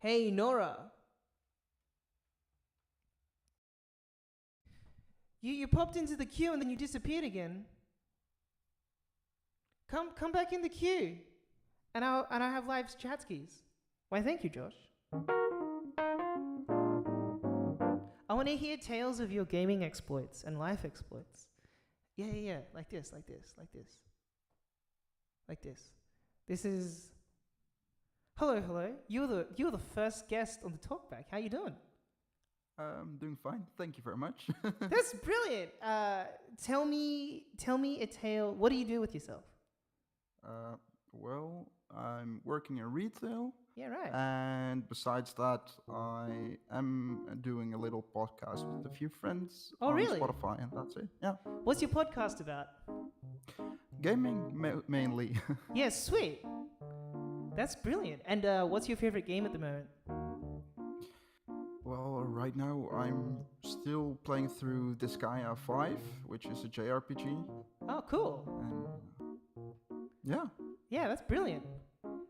Hey, Noura. You popped into the queue and then you disappeared again. Come back in the queue. And I have live chat skis. Why, thank you, Josh. I want to hear tales of your gaming exploits and life exploits. Yeah. Like this. This is. Hello. You're the first guest on the Talkback. How you doing? I'm doing fine. Thank you very much. That's brilliant. Tell me a tale. What do you do with yourself? Well, I'm working in retail. Yeah, right. And besides that, I am doing a little podcast with a few friends Oh, on really? Spotify, and that's it. Yeah. What's your podcast about? Gaming mainly. Yeah, sweet. That's brilliant. And what's your favorite game at the moment? Well, right now I'm still playing through Disgaea 5, which is a JRPG. Oh, cool. And yeah. Yeah, that's brilliant.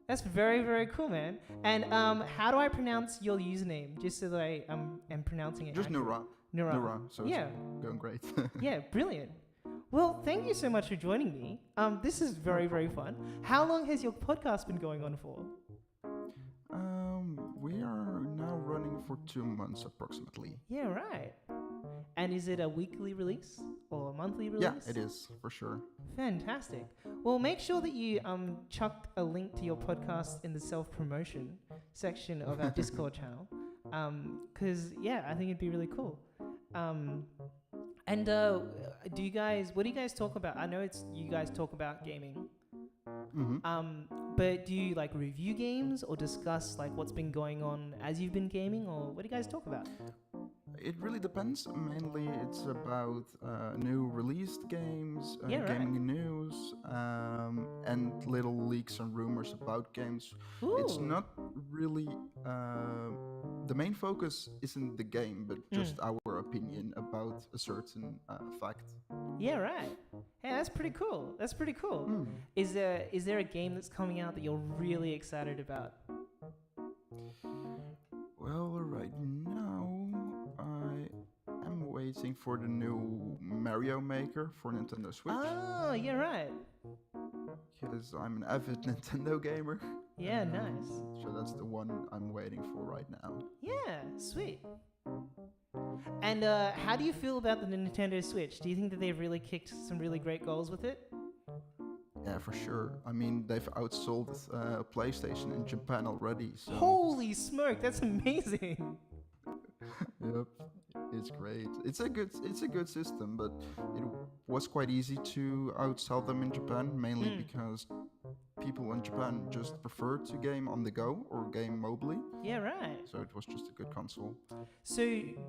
That's very, very cool, man. And how do I pronounce your username? Just so that I am pronouncing it Just accurate. Noura. Noura. So yeah. It's going great. Yeah, brilliant. Well, thank you so much for joining me. This is very, very fun. How long has your podcast been going on for? We are now running for 2 months approximately. Yeah, right. And is it a weekly release or a monthly release? Yeah, it is, for sure. Fantastic. Well, make sure that you chuck a link to your podcast in the self-promotion section of our Discord channel. Because, I think it'd be really cool. And what do you guys talk about? I know you guys talk about gaming. Mm-hmm. But do you like review games or discuss like what's been going on as you've been gaming, or what do you guys talk about? It really depends. Mainly, it's about new released games, gaming news, and little leaks and rumors about games. Ooh. It's not really the main focus isn't the game, but just our opinion about a certain fact. Yeah, right. Hey, that's pretty cool. Is there a game that's coming out that you're really excited about? Well, right now I am waiting for the new Mario Maker for Nintendo Switch. Oh, yeah, right. Because I'm an avid Nintendo gamer. Yeah, nice. So that's the one I'm waiting for right now. Yeah, sweet. And how do you feel about the Nintendo Switch? Do you think that they've really kicked some really great goals with it? Yeah, for sure. I mean, they've outsold PlayStation in Japan already. So. Holy smoke, that's amazing. Yep, it's great. It's a good system, but it was quite easy to outsell them in Japan, mainly because people in Japan just prefer to game on the go or game mobily. Yeah, right. So it was just a good console. So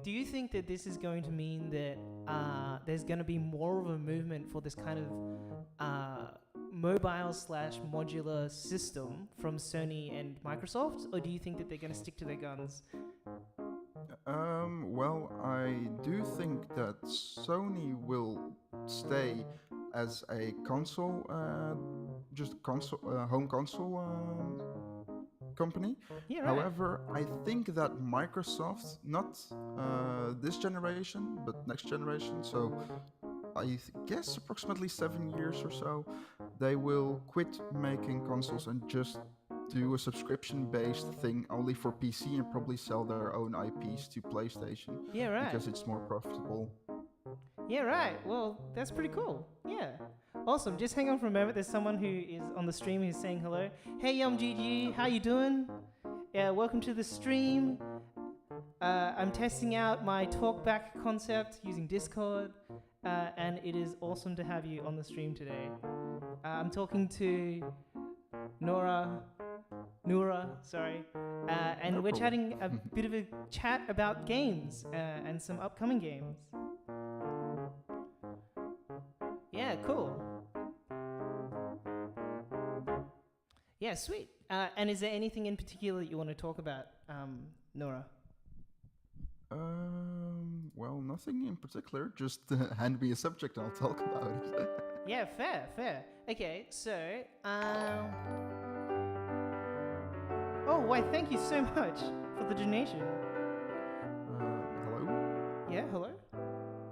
do you think that this is going to mean that there's going to be more of a movement for this kind of mobile/modular system from Sony and Microsoft, or do you think that they're going to stick to their guns? Well, I do think that Sony will stay as a console, home console company. Yeah, right. However, I think that Microsoft, not this generation, but next generation, so I guess approximately 7 years or so, they will quit making consoles and just do a subscription-based thing only for PC and probably sell their own IPs to PlayStation. Yeah, right. Because it's more profitable. Yeah, right. Well, that's pretty cool. Yeah. Awesome. Just hang on for a moment. There's someone who is on the stream who's saying hello. Hey, GG, how you doing? Yeah, welcome to the stream. I'm testing out my Talkback concept using Discord, and it is awesome to have you on the stream today. I'm talking to Noura, sorry, and we're chatting a bit of a chat about games and some upcoming games. Yeah, cool. Yeah, sweet. And is there anything in particular that you want to talk about, Noura? Well, nothing in particular. Just hand me a subject and I'll talk about it. Yeah, fair. Okay, so, Oh, why? Thank you so much for the donation. Hello? Yeah, hello.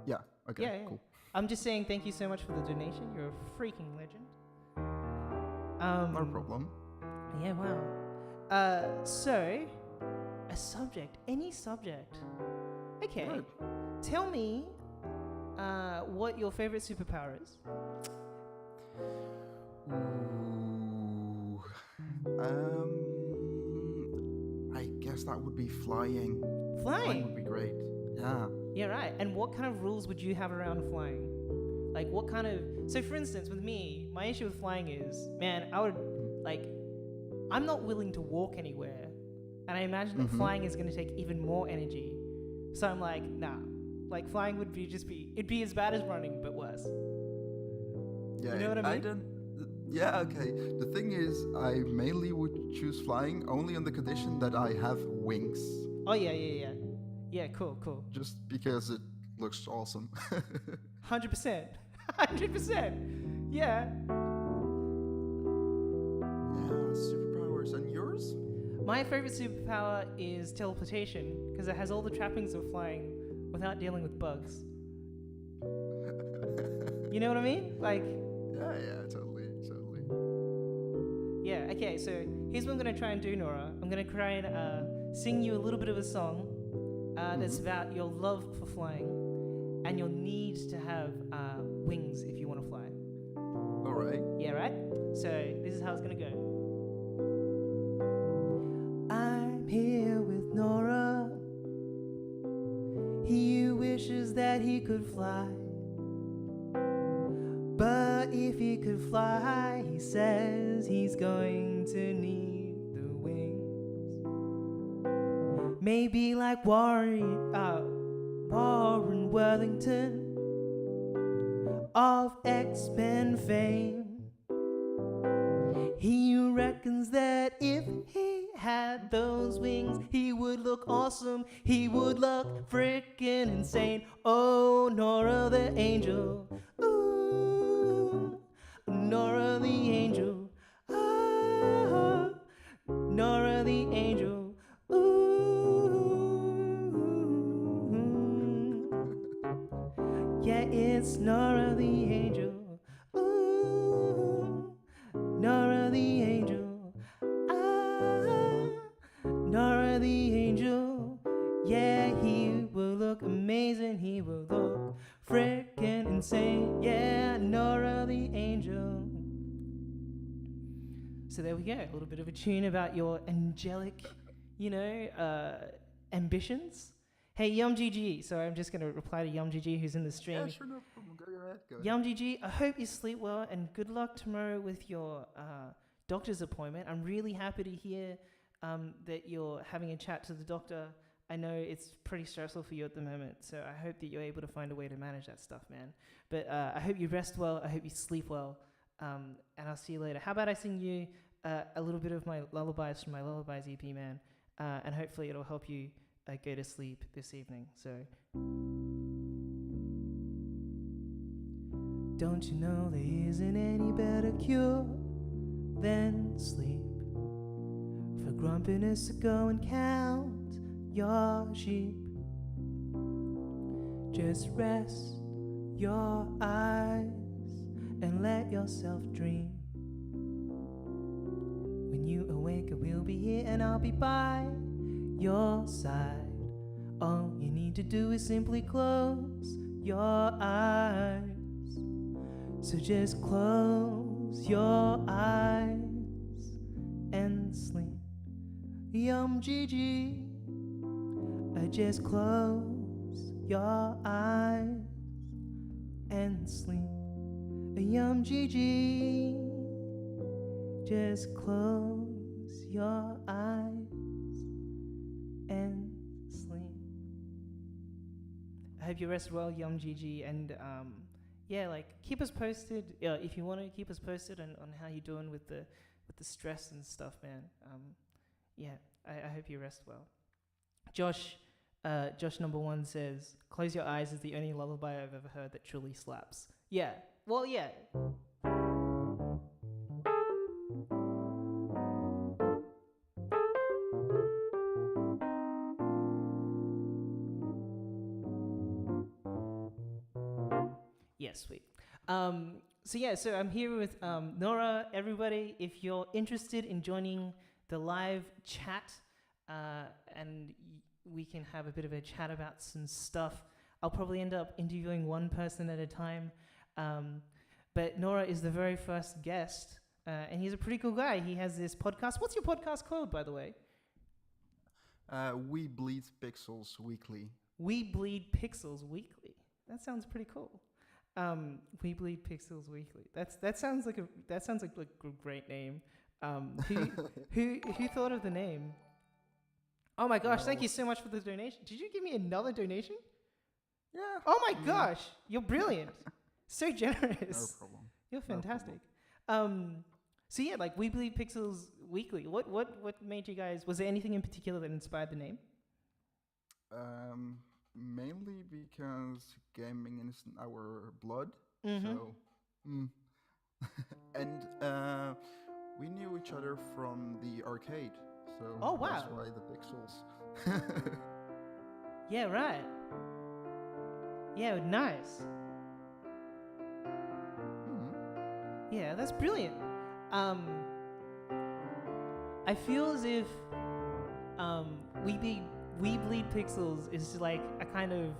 Yeah, okay, Yeah. cool. I'm just saying thank you so much for the donation. You're a freaking legend. No problem. Yeah, wow. So, a subject, any subject. Okay. Good. Tell me, what your favorite superpower is. Ooh. I guess that would be flying. Flying would be Flying. great. Yeah. Yeah, right. And what kind of rules would you have around flying? Like, what kind of. So, for instance, with me, my issue with flying is, man, I would, like, I'm not willing to walk anywhere. And I imagine that flying is going to take even more energy. So I'm like, nah. Like, flying would it'd be as bad as running, but worse. Yeah, You know what I mean? don't. Yeah, okay. The thing is, I mainly would choose flying only on the condition that I have wings. Oh, yeah. Yeah, cool. Just because it looks awesome. 100%. 100%. Yeah. Yeah, superpowers. And yours? My favorite superpower is teleportation, because it has all the trappings of flying without dealing with bugs. You know what I mean? Like, Yeah, totally. yeah, okay, so here's what I'm going to try and do, Noura. I'm going to try and sing you a little bit of a song that's about your love for flying and your need to have wings if you want to fly. All right. Yeah, right? So this is how it's going to go. I'm here with Noura. He wishes that he could fly. But if he could fly, he says he's going to need the wings. Maybe like Warren Worthington of X-Men fame. He reckons that if he had those wings, he would look awesome. He would look freaking insane. Oh, Noura the angel. Ooh, Noura the angel. Ah, Noura the angel. Ooh, yeah, it's Noura the angel. Ooh, Noura the angel. Ah, Noura the angel. Yeah, he will look amazing. He will look freaking insane. Yeah, Noura the angel. So there we go. A little bit of a tune about your angelic, ambitions. Hey, YumGG. So I'm just going to reply to YumGG who's in the stream. Yeah, sure, no problem. Go ahead. YumGG, I hope you sleep well and good luck tomorrow with your doctor's appointment. I'm really happy to hear that you're having a chat to the doctor. I know it's pretty stressful for you at the moment, so I hope that you're able to find a way to manage that stuff, man. But I hope you rest well. I hope you sleep well. And I'll see you later. How about I sing you a little bit of my lullabies from my Lullabies EP, man? And hopefully it'll help you go to sleep this evening. So, don't you know there isn't any better cure than sleep? For grumpiness to go and count your sheep. Just rest your eyes and let yourself dream. When you awake, I will be here and I'll be by your side. All you need to do is simply close your eyes. So just close your eyes and sleep. YumGG. Just close your eyes and sleep. YumGG. Just close your eyes and sleep. I hope you rest well, YumGG, and keep us posted. If you want to keep us posted on how you're doing with the stress and stuff, man. I hope you rest well. Josh number 1 says, "Close your eyes" is the only lullaby I've ever heard that truly slaps. Yeah. Well, yeah. Yeah, sweet. So I'm here with Noura. Everybody, if you're interested in joining the live chat, and we can have a bit of a chat about some stuff. I'll probably end up interviewing one person at a time. But Noura is the very first guest, and he's a pretty cool guy. He has this podcast. What's your podcast called, by the way? We Bleed Pixels Weekly. We Bleed Pixels Weekly. That sounds pretty cool. We Bleed Pixels Weekly. That sounds like a great name. Who thought of the name? Oh my gosh! Thank you so much for the donation. Did you give me another donation? Yeah. Oh my gosh! You're brilliant. So generous. No problem. You're fantastic. So yeah, like We Bleed Pixels Weekly. What made you guys? Was there anything in particular that inspired the name? Mainly because gaming is in our blood. Mm-hmm. So, and we knew each other from the arcade. So Oh, wow. that's why the pixels. Yeah, right. Yeah, nice. Yeah, that's brilliant. I feel as if We Bleed Pixels is like a kind of.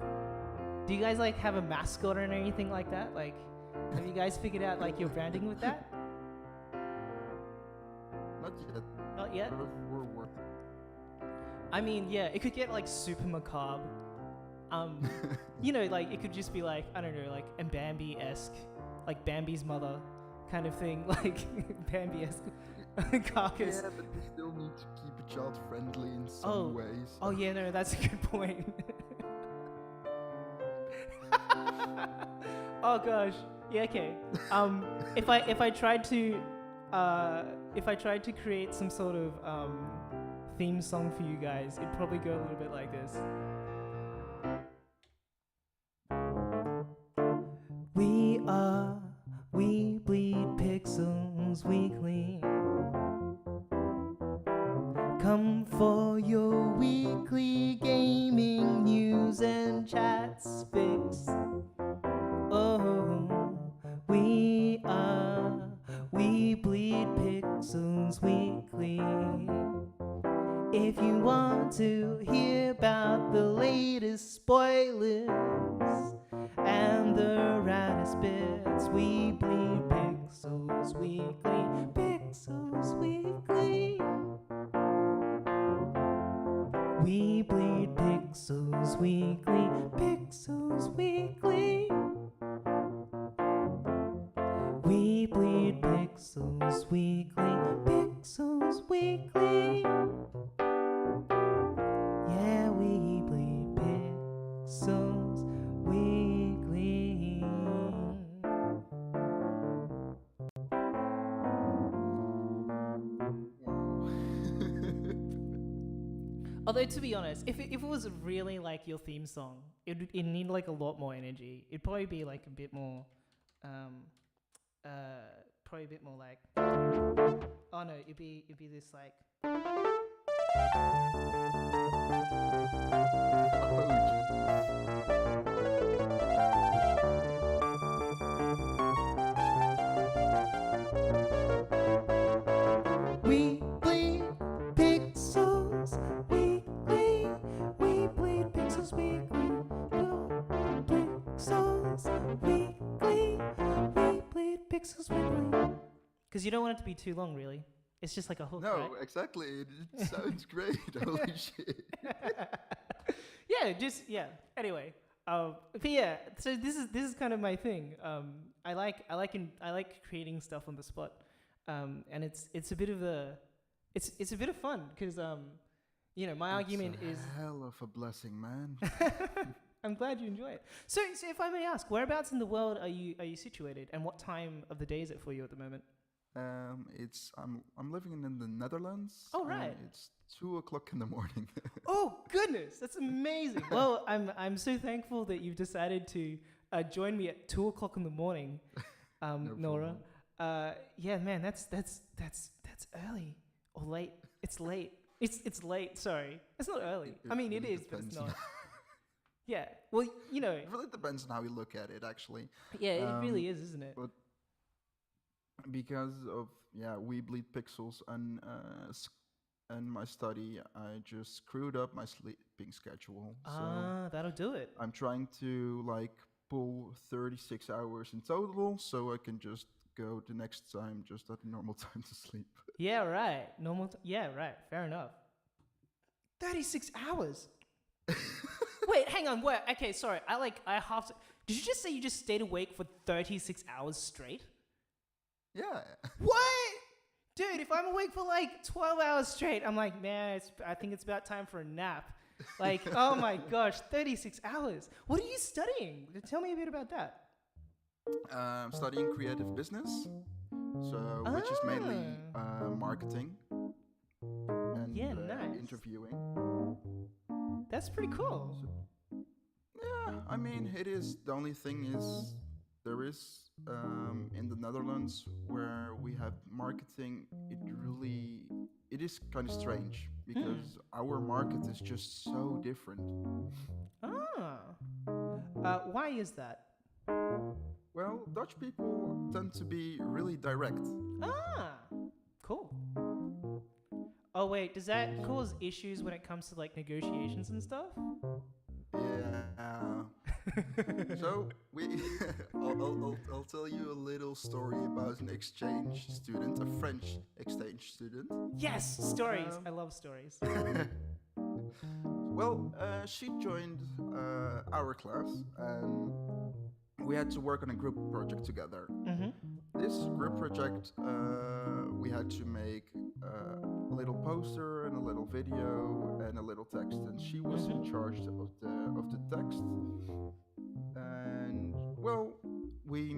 Do you guys like have a mascot or anything like that? Like, have you guys figured out like your branding with that? Not yet. Not yet. We're working. I mean, yeah, it could get like super macabre. You know, like it could just be like, I don't know, like a Bambi-esque, like Bambi's mother kind of thing, like Bambi-esque carcass. Yeah, but we still need to keep it child friendly in some ways. Oh yeah, no, that's a good point. Oh gosh. Yeah, okay. If I tried to create some sort of theme song for you guys, it'd probably go a little bit like this. We Bleed Pixels Weekly. Come for your weekly gaming news and chats fix. Oh, we Bleed Pixels Weekly. If you want to hear about the latest spoilers and the raddest bits, we bleed Pixels Weekly. Pixels Weekly. We bleed Pixels Weekly. Pixels Weekly. We bleed Pixels Weekly. Pixels Weekly. Yeah, we bleed Pixels Weekly. Although, to be honest, if it was really like your theme song, it'd need like a lot more energy. It'd probably be like a bit more, probably a bit more like. Oh no, it'd be this like. We bleed pixels weekly. We bleed pixels weekly. Pixels weekly. We bleed pixels weekly. Because you don't want it to be too long, really. It's just like a hook, No, right? exactly. It sounds great. Holy shit. Yeah. Anyway, but yeah. So this is kind of my thing. I like creating stuff on the spot, and it's a bit of fun because my argument is. Hell of a blessing, man. I'm glad you enjoy it. So if I may ask, whereabouts in the world are you situated, and what time of the day is it for you at the moment? I'm living in the Netherlands. Oh, right. It's 2:00 in the morning. Oh goodness, that's amazing. Well, I'm so thankful that you've decided to join me at 2:00 in the morning, No Noura. problem. Yeah, man, that's early or late. It's late. It's late. Sorry, it's not early. I mean, it is, but it's depends. not. Yeah. Well, you know. It really depends on how you look at it, actually. Yeah, it really is, isn't it? But because of we bleed pixels and my study, I just screwed up my sleeping schedule. So That'll do it. I'm trying to like pull 36 hours in total, so I can just go the next time just at normal time to sleep. Yeah, right. Yeah, right. Fair enough. 36 hours. Wait, hang on. Wait. Okay, sorry. I have to. Did you just say you just stayed awake for 36 hours straight? Yeah. What? Dude, if I'm awake for like 12 hours straight, I'm like, man, I think it's about time for a nap. Like, oh my gosh, 36 hours. What are you studying? Tell me a bit about that. I'm studying creative business, which is mainly marketing and nice. interviewing. That's pretty cool. Yeah, I mean, it is. The only thing is, there is in the Netherlands where we have marketing. It is kind of strange because our market is just so different. Why is that? Well, Dutch people tend to be really direct. Cool. Oh wait, does that cause issues when it comes to like negotiations and stuff? Yeah. So I'll tell you a little story about an exchange student, a French exchange student. Yes, stories. I love stories. Well, she joined our class, and we had to work on a group project together. Mm-hmm. This group project, we had to make a little poster and a little video and a little text, and she was in charge of the text. And well, we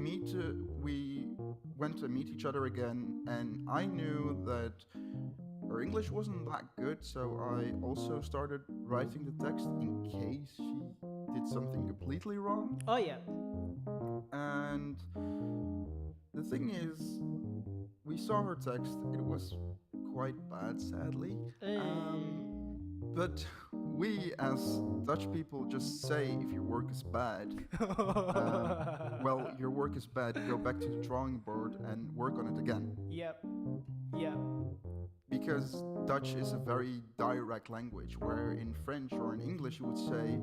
went to meet each other again, and I knew that her English wasn't that good, so I also started writing the text in case she did something completely wrong. Oh yeah. And the thing is, we saw her text. It was quite bad, sadly. But we, as Dutch people, just say if your work is bad, well, your work is bad, go back to the drawing board and work on it again. Yep. Because Dutch is a very direct language, where in French or in English you would say,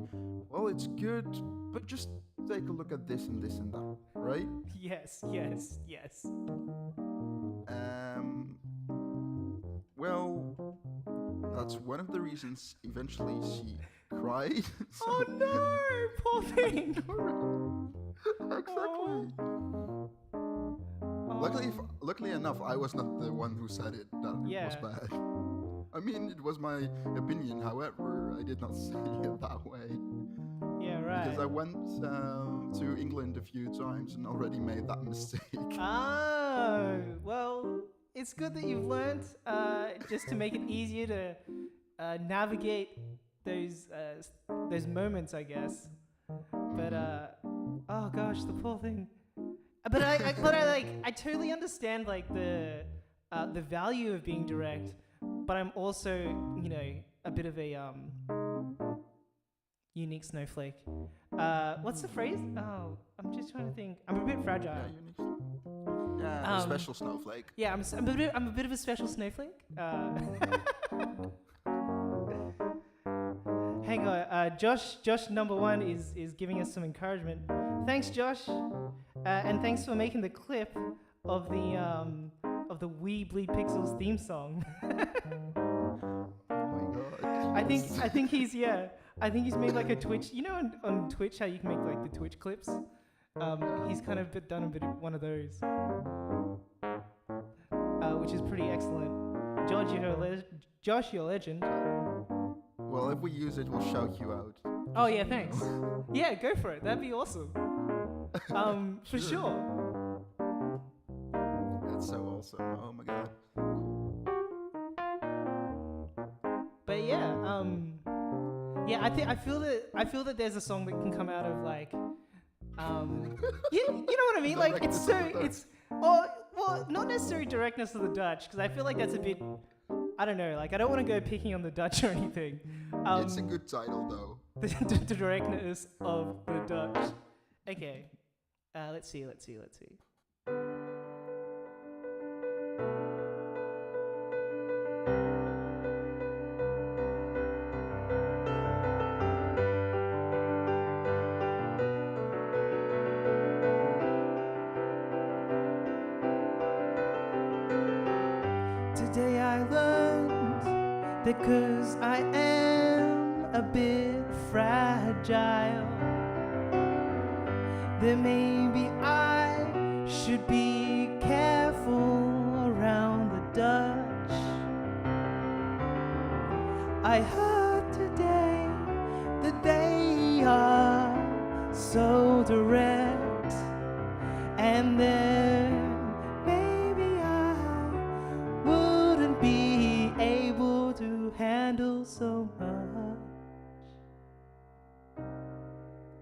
well, it's good, but just take a look at this and this and that, right? Yes. Well, that's one of the reasons eventually she cried. Oh no, poor thing. Exactly. Luckily enough, I was not the one who said it that it was bad. I mean, it was my opinion. However, I did not say it that way. Yeah, right. Because I went to England a few times and already made that mistake. Oh, well, it's good that you've learned just to make it easier to navigate those moments, I guess. But oh gosh, the poor thing. But I totally understand like the value of being direct, but I'm also, you know, a bit of a unique snowflake. What's the phrase? Oh, I'm just trying to think. I'm a bit fragile. Yeah, unique. Yeah, a special snowflake. Yeah, I'm a bit of a special snowflake. Hang on, Josh number one is giving us some encouragement. Thanks, Josh, and thanks for making the clip of the We Bleed Pixels theme song. Oh my god! I think he's made like a Twitch. You know, on Twitch how you can make like the Twitch clips. He's kind of done a bit of one of those, which is pretty excellent. Josh, you're a legend. Well, if we use it, we'll shout you out. Oh yeah, thanks. Yeah, go for it. That'd be awesome. For sure. That's so awesome. Oh my god. But yeah, I feel that there's a song that can come out of like, you know what I mean? Like not necessarily directness of the Dutch, because I feel like that's a bit, I don't know, like I don't want to go picking on the Dutch or anything. It's a good title though. the directness of the Dutch. Okay, let's see. Today I learned that 'cause I am a bit fragile, that maybe I should be careful around the Dutch. I heard today that they are so direct, and then maybe I wouldn't be able to handle so much,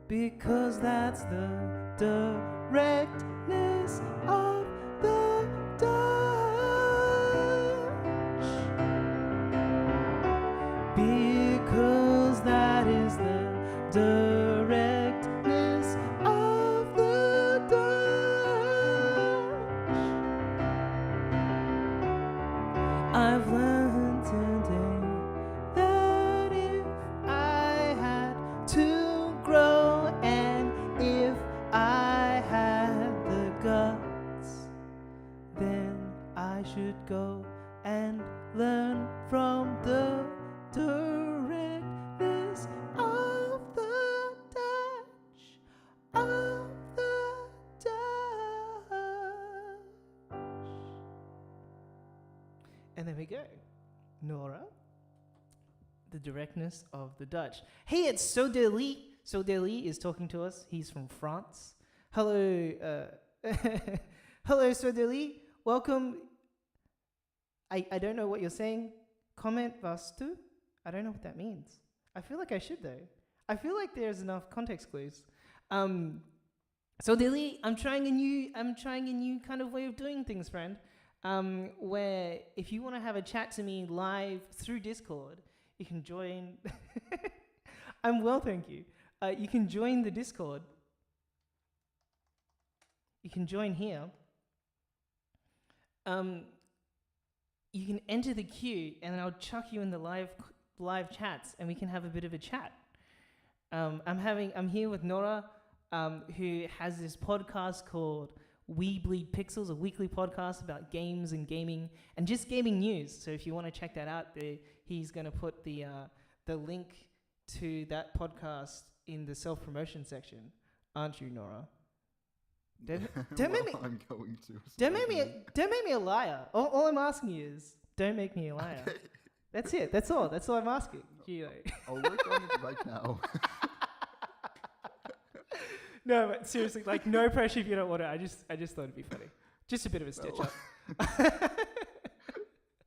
because that's the directness of the Dutch, because that is the directness of the Dutch. I've learned today that if I had to grow and if I had the guts, then I should go and learn from the directness of the Dutch, of the Dutch. And there we go. Noura, the directness of the Dutch. Hey, it's Sodeli. Sodeli is talking to us. He's from France. Hello, hello, Sodeli. Welcome. I don't know what you're saying. Comment was tu? I don't know what that means. I feel like I should though. I feel like there's enough context clues. Sodeli, I'm trying a new kind of way of doing things, friend. Where if you want to have a chat to me live through Discord, you can join. I'm well, thank you. You can join the Discord. You can join here. You can enter the queue, and then I'll chuck you in the live chats, and we can have a bit of a chat. I'm here with Noura, who has this podcast called We Bleed Pixels, a weekly podcast about games and gaming and just gaming news. So if you want to check that out, he's going to put the link to that podcast in the self-promotion section, aren't you, Noura? Don't make me. I'm going to. Don't make me a liar. All I'm asking you is, don't make me a liar. Okay. That's it. That's all. That's all I'm asking. You know. I'll work on it right now. No, but seriously, like, no pressure if you don't want to. I just thought it'd be funny. Just a bit of a stitch up.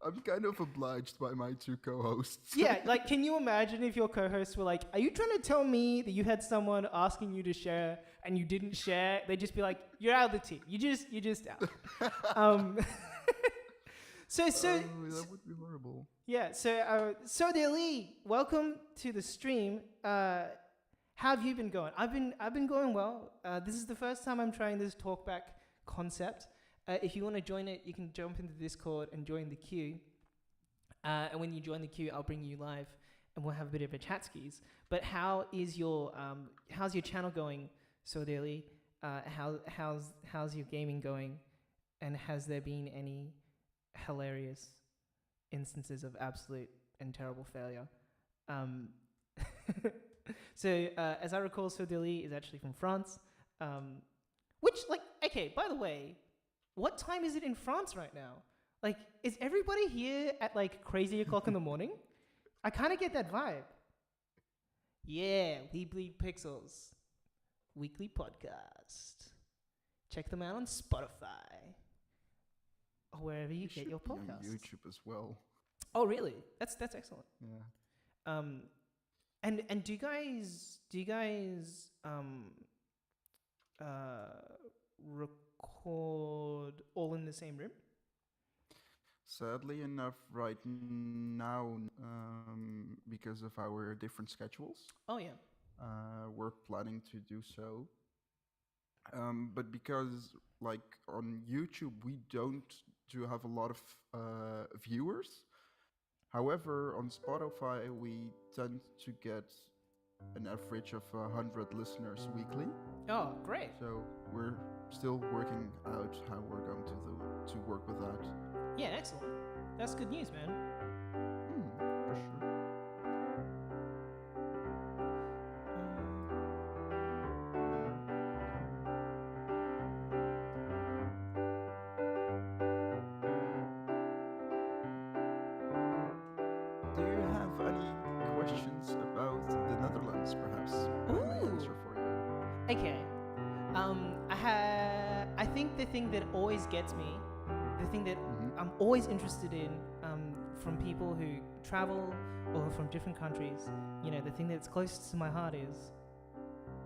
I'm kind of obliged by my two co-hosts. Yeah, like, can you imagine if your co-hosts were like, are you trying to tell me that you had someone asking you to share and you didn't share? They'd just be like, you're out of the team. You're just out. So that would be horrible. Yeah, so dear Lee, welcome to the stream. How have you been going? I've been going well. This is the first time I'm trying this talkback concept. If you want to join it, you can jump into Discord and join the queue. And when you join the queue, I'll bring you live, and we'll have a bit of a chat skis. But how's your channel going, so dearly? How's your gaming going? And has there been any hilarious instances of absolute and terrible failure? So, as I recall, Sodeli is actually from France. Which, like, okay, by the way, what time is it in France right now? Like, is everybody here at, like, crazy o'clock in the morning? I kind of get that vibe. Yeah, We Bleed Pixels. Weekly podcast. Check them out on Spotify. Or wherever you get your podcasts. On YouTube as well. Oh, really? That's excellent. Yeah. And do you guys record all in the same room? Sadly enough, right now, because of our different schedules, Oh yeah. we're planning to do so. But because, like, on YouTube, we don't do have a lot of viewers. However, on Spotify, we tend to get an average of 100 listeners weekly. Oh, great. So we're still working out how we're going to work with that. Yeah, excellent. That's good news, man. For sure. Do you have any questions about the Netherlands, perhaps? I may Ooh. answer for you. Okay. I think the thing that always gets me, the thing that I'm always interested in, from people who travel or from different countries, the thing that's closest to my heart is,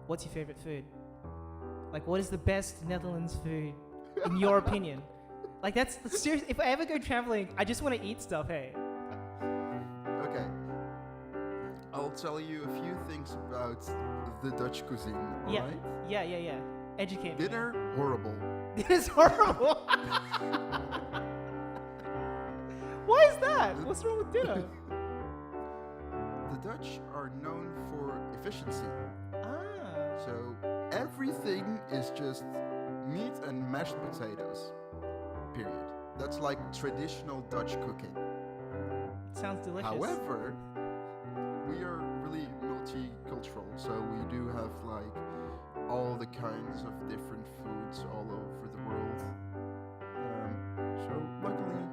what's your favorite food? Like, what is the best Netherlands food, in your opinion? Like, that's serious. If I ever go traveling, I just want to eat stuff, hey. Okay. I'll tell you a few things about the Dutch cuisine, alright? Yeah. Educate me. Dinner, horrible. It is horrible. Why is that? What's wrong with dinner? The Dutch are known for efficiency. Ah. So everything is just meat and mashed potatoes. Period. That's like traditional Dutch cooking. Sounds delicious. However, we are really multicultural, so we do have like all the kinds of different foods all over the world. So luckily,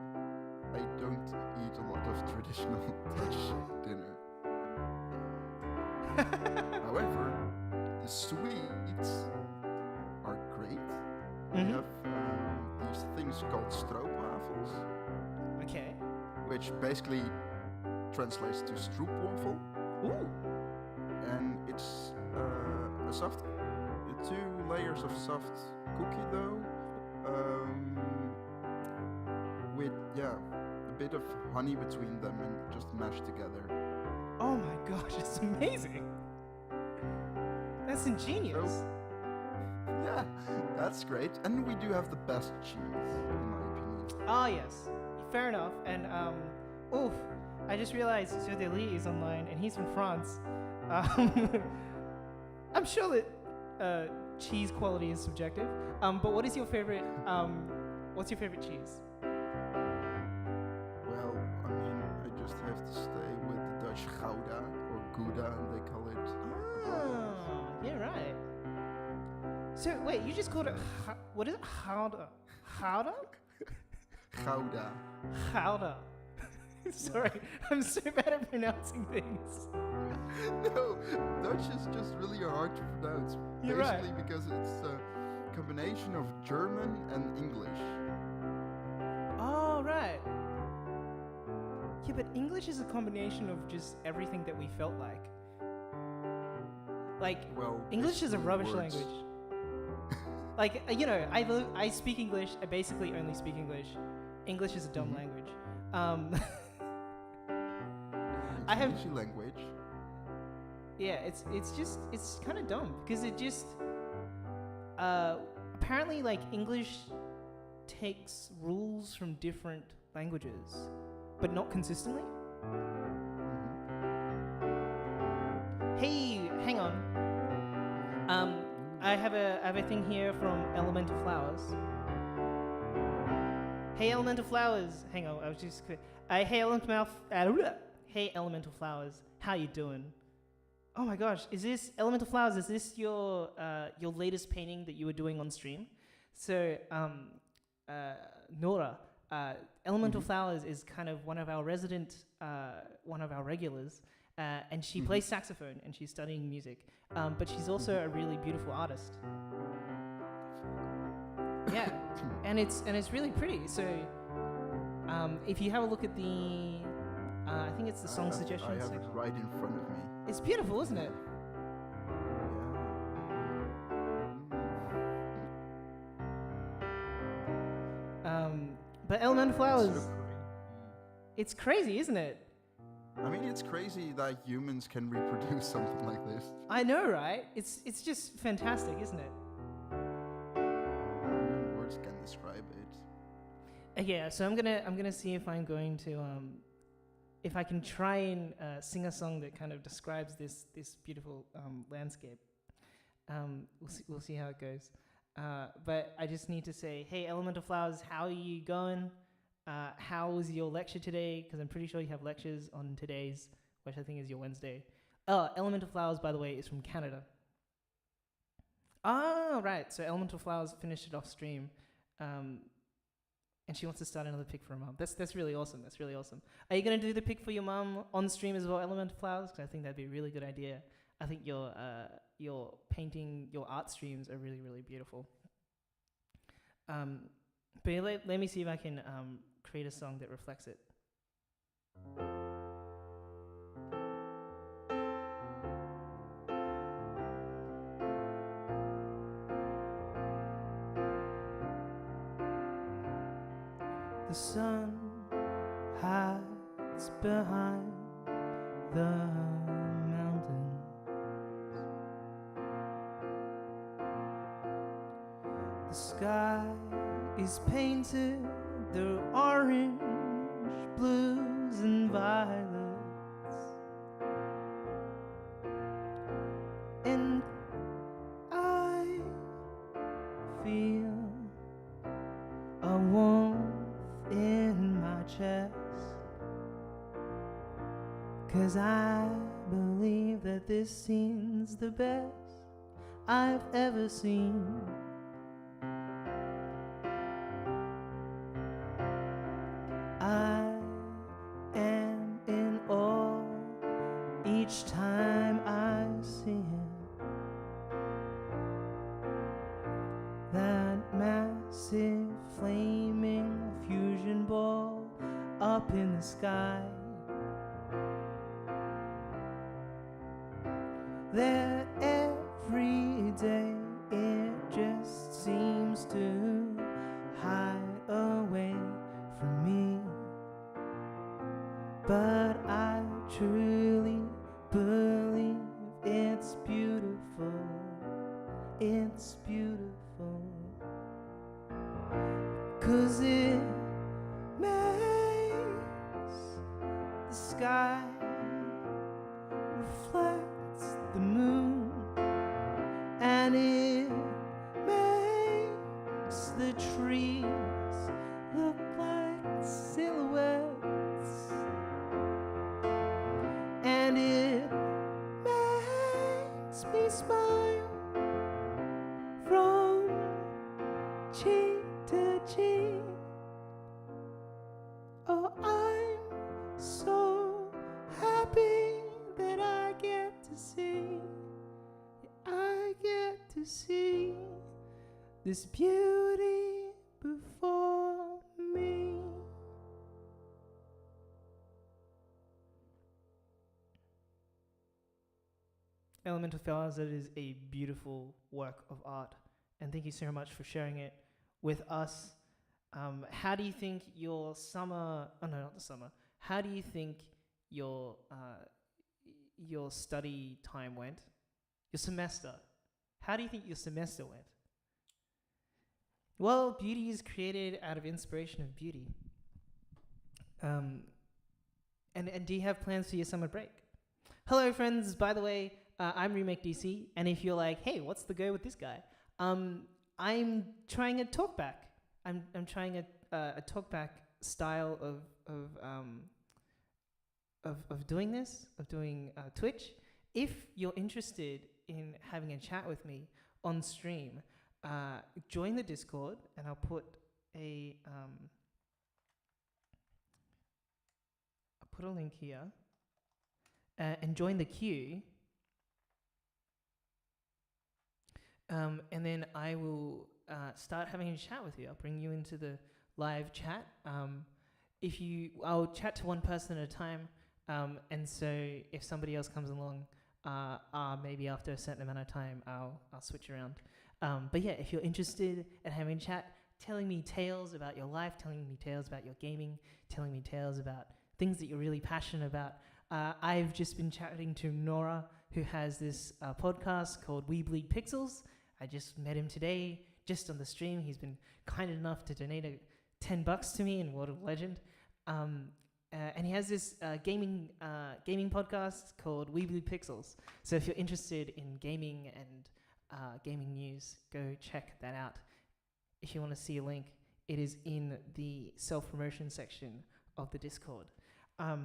I don't eat a lot of traditional Dutch dinner. However, the sweets are great. We have these things called stroopwafels, Okay. which basically translates to stroopwafel. Ooh. And it's a soft, 2 layers of soft cookie dough, with a bit of honey between them and just mashed together. Oh my gosh, it's amazing. That's ingenious. Yeah, that's great. And we do have the best cheese, in my opinion. Ah, yes. Fair enough. And I just realized Sodeli is online, and he's from France. I'm sure that cheese quality is subjective. But what is your favorite? What's your favorite cheese? Well, I mean, I just have to stay with the Dutch Gouda or Gouda, and they call it. Oh, yeah, right. So wait, you just called it what is it? Gouda? Gouda? Gouda. Gouda. Sorry, I'm so bad at pronouncing things. No, Dutch is just really hard to pronounce. You're basically right. because it's a combination of German and English. Oh, right. Yeah, but English is a combination of just everything that we felt like. Like, Well, English is a basically rubbish words. language. Like, I speak English. I basically only speak English. English is a dumb language. It's I have- an easy language. Yeah, it's kind of dumb because it just apparently like English takes rules from different languages, but not consistently. Hey, hang on. I have a thing here from Elemental Flowers. Hey, Elemental Flowers. Hang on, I was just. Hey, Elemental Flowers. How you doing? Oh my gosh, is this Elemental Flowers? Is this your latest painting that you were doing on stream? So, Noura, Elemental Flowers is kind of one of our regulars, and she plays saxophone and she's studying music, but she's also a really beautiful artist. Yeah, and it's really pretty. So, if you have a look at the, I think it's the song suggestions. I have section. it right in front of me. It's beautiful, isn't it? But Elemental Flowers, It's crazy, isn't it? I mean, it's crazy that humans can reproduce something like this. I know, right? It's just fantastic, isn't it? Words can describe it. Yeah, so I'm gonna see if I'm going to if I can try and sing a song that kind of describes this beautiful landscape. We'll see how it goes. But I just need to say, hey, Elemental Flowers, how are you going? How was your lecture today? Because I'm pretty sure you have lectures on today's, which I think is your Wednesday. Elemental Flowers, by the way, is from Canada. Ah, right. So Elemental Flowers finished it off stream. And she wants to start another pick for her mom. That's really awesome. That's really awesome. Are you going to do the pick for your mom on stream as well, Elemental Flowers? Because I think that'd be a really good idea. I think your painting, your art streams are really, really beautiful. But let me see if I can create a song that reflects it. The sun hides behind the mountains. The sky is painted the orange, blues, and violets. And I feel a warmth in my chest, 'cause I believe that this scene's the best I've ever seen. I am in awe each time I see him. That massive flaming fusion ball up in the sky. That every day it just seems to hide away from me. But I truly believe it's beautiful. It's beautiful. 'Cause it makes the sky reflects the moon, and it makes the trees look like silhouettes, and it makes me smile from cheek to cheek. Oh, I'm so happy that I get to see this beauty before me. Elemental Flowers, that is a beautiful work of art, and thank you so much for sharing it with us. How do you think your summer? Oh no, not the summer. How do you think your study time went? Your semester. How do you think your semester went? Well, beauty is created out of inspiration of beauty. And do you have plans for your summer break? Hello, friends. By the way, I'm Remek DC, and if you're like, hey, what's the go with this guy? I'm trying a talkback. I'm trying a talkback style of doing this, of doing Twitch. If you're interested in having a chat with me on stream, join the Discord, and I'll put a link here, and join the queue. And then I will start having a chat with you. I'll bring you into the live chat. I'll chat to one person at a time. And so if somebody else comes along, maybe after a certain amount of time, I'll switch around. But yeah, if you're interested in having a chat, telling me tales about your life, telling me tales about your gaming, telling me tales about things that you're really passionate about. I've just been chatting to Noura, who has this podcast called We Bleed Pixels. I just met him today, just on the stream. He's been kind enough to donate $10 to me in World of Legend. And he has this gaming podcast called We Bleed Pixels. So if you're interested in gaming and gaming news, go check that out. If you want to see a link, it is in the self-promotion section of the Discord. So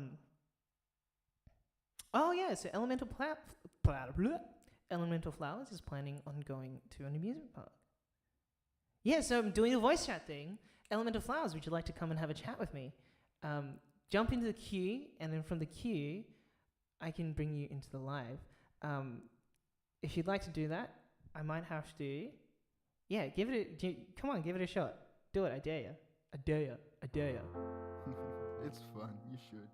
Elemental Flowers is planning on going to an amusement park. Yeah, so I'm doing a voice chat thing. Elemental Flowers, would you like to come and have a chat with me? Jump into the queue, and then from the queue, I can bring you into the live. If you'd like to do that, I might have to. Yeah, come on, give it a shot. Do it, I dare you. I dare you. I dare you. It's fun, you should.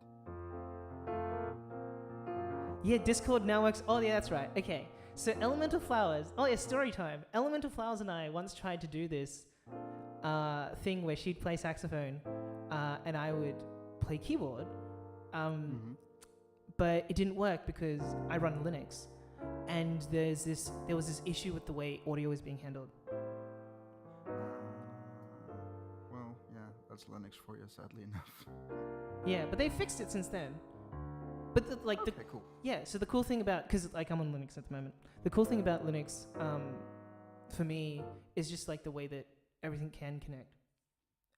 Yeah, Discord now works. Oh, yeah, that's right. Okay, so Elemental Flowers. Oh, yeah, story time. Elemental Flowers and I once tried to do this thing where she'd play saxophone and I would play keyboard. But it didn't work because I run Linux. And there was this issue with the way audio was being handled. Well, yeah, that's Linux for you, sadly enough. Yeah, but they fixed it since then. But Cool. Yeah, so the cool thing about, because I'm on Linux at the moment, the cool thing about Linux for me is just like the way that everything can connect,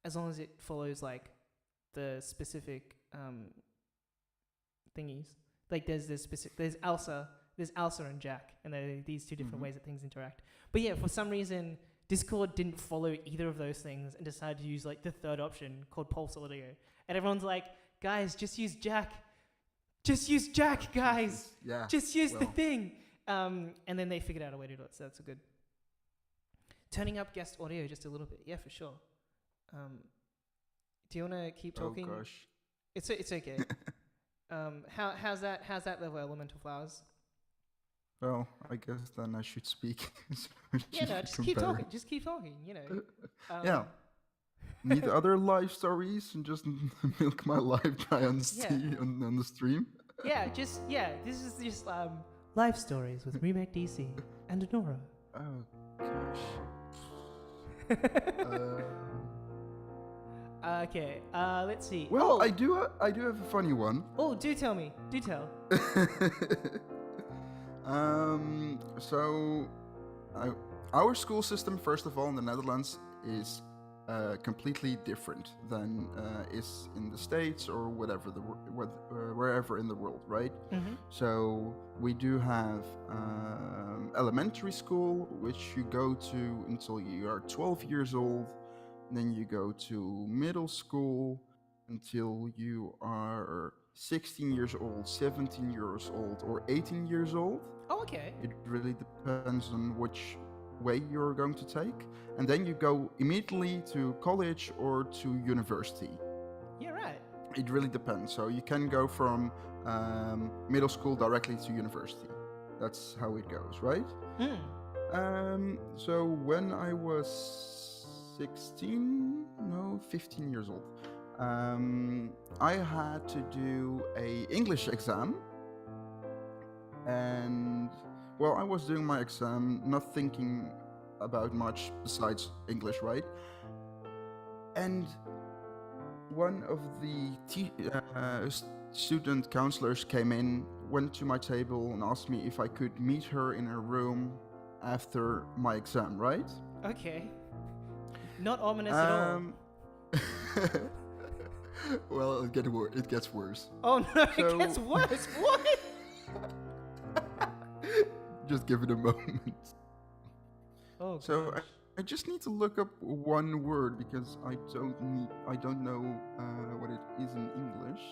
as long as it follows like the specific thingies. Like there's ALSA and Jack, and there are these two different ways that things interact. But yeah, for some reason, Discord didn't follow either of those things and decided to use like the third option called Pulse Audio. And everyone's like, guys, just use Jack. Just use Jack, guys. Yeah. Just use the thing. And then they figured out a way to do it, so that's a good. Turning up guest audio just a little bit. Yeah, for sure. Do you want to keep talking? Oh, gosh. It's okay. How's that level, Elemental Flowers? Well, I guess then I should speak. Yeah, no, just keep talking. Just keep talking, you know. Yeah. Need other live stories and just milk my life dry on the stream? This is just live stories with Remek DC and Noura. Oh, gosh. Okay, let's see. Well, I do have a funny one. Oh, do tell me. Do tell. Our school system, first of all, in the Netherlands, is completely different than is in the States or wherever in the world, right? So we do have elementary school, which you go to until you are 12 years old. Then you go to middle school until you are 16 years old, 17 years old, or 18 years old. Oh, okay. It really depends on which way you're going to take. And then you go immediately to college or to university. Yeah, right. It really depends. So you can go from middle school directly to university. That's how it goes, right? So when I was 15 years old, I had to do a English exam. And well, I was doing my exam, not thinking about much besides English, right? And one of the student counselors came in, went to my table and asked me if I could meet her in her room after my exam, right? Okay. Not ominous at all. Well, it gets worse. Oh no, it gets worse. What? Just give it a moment. Oh, so I just need to look up one word because I don't know what it is in English.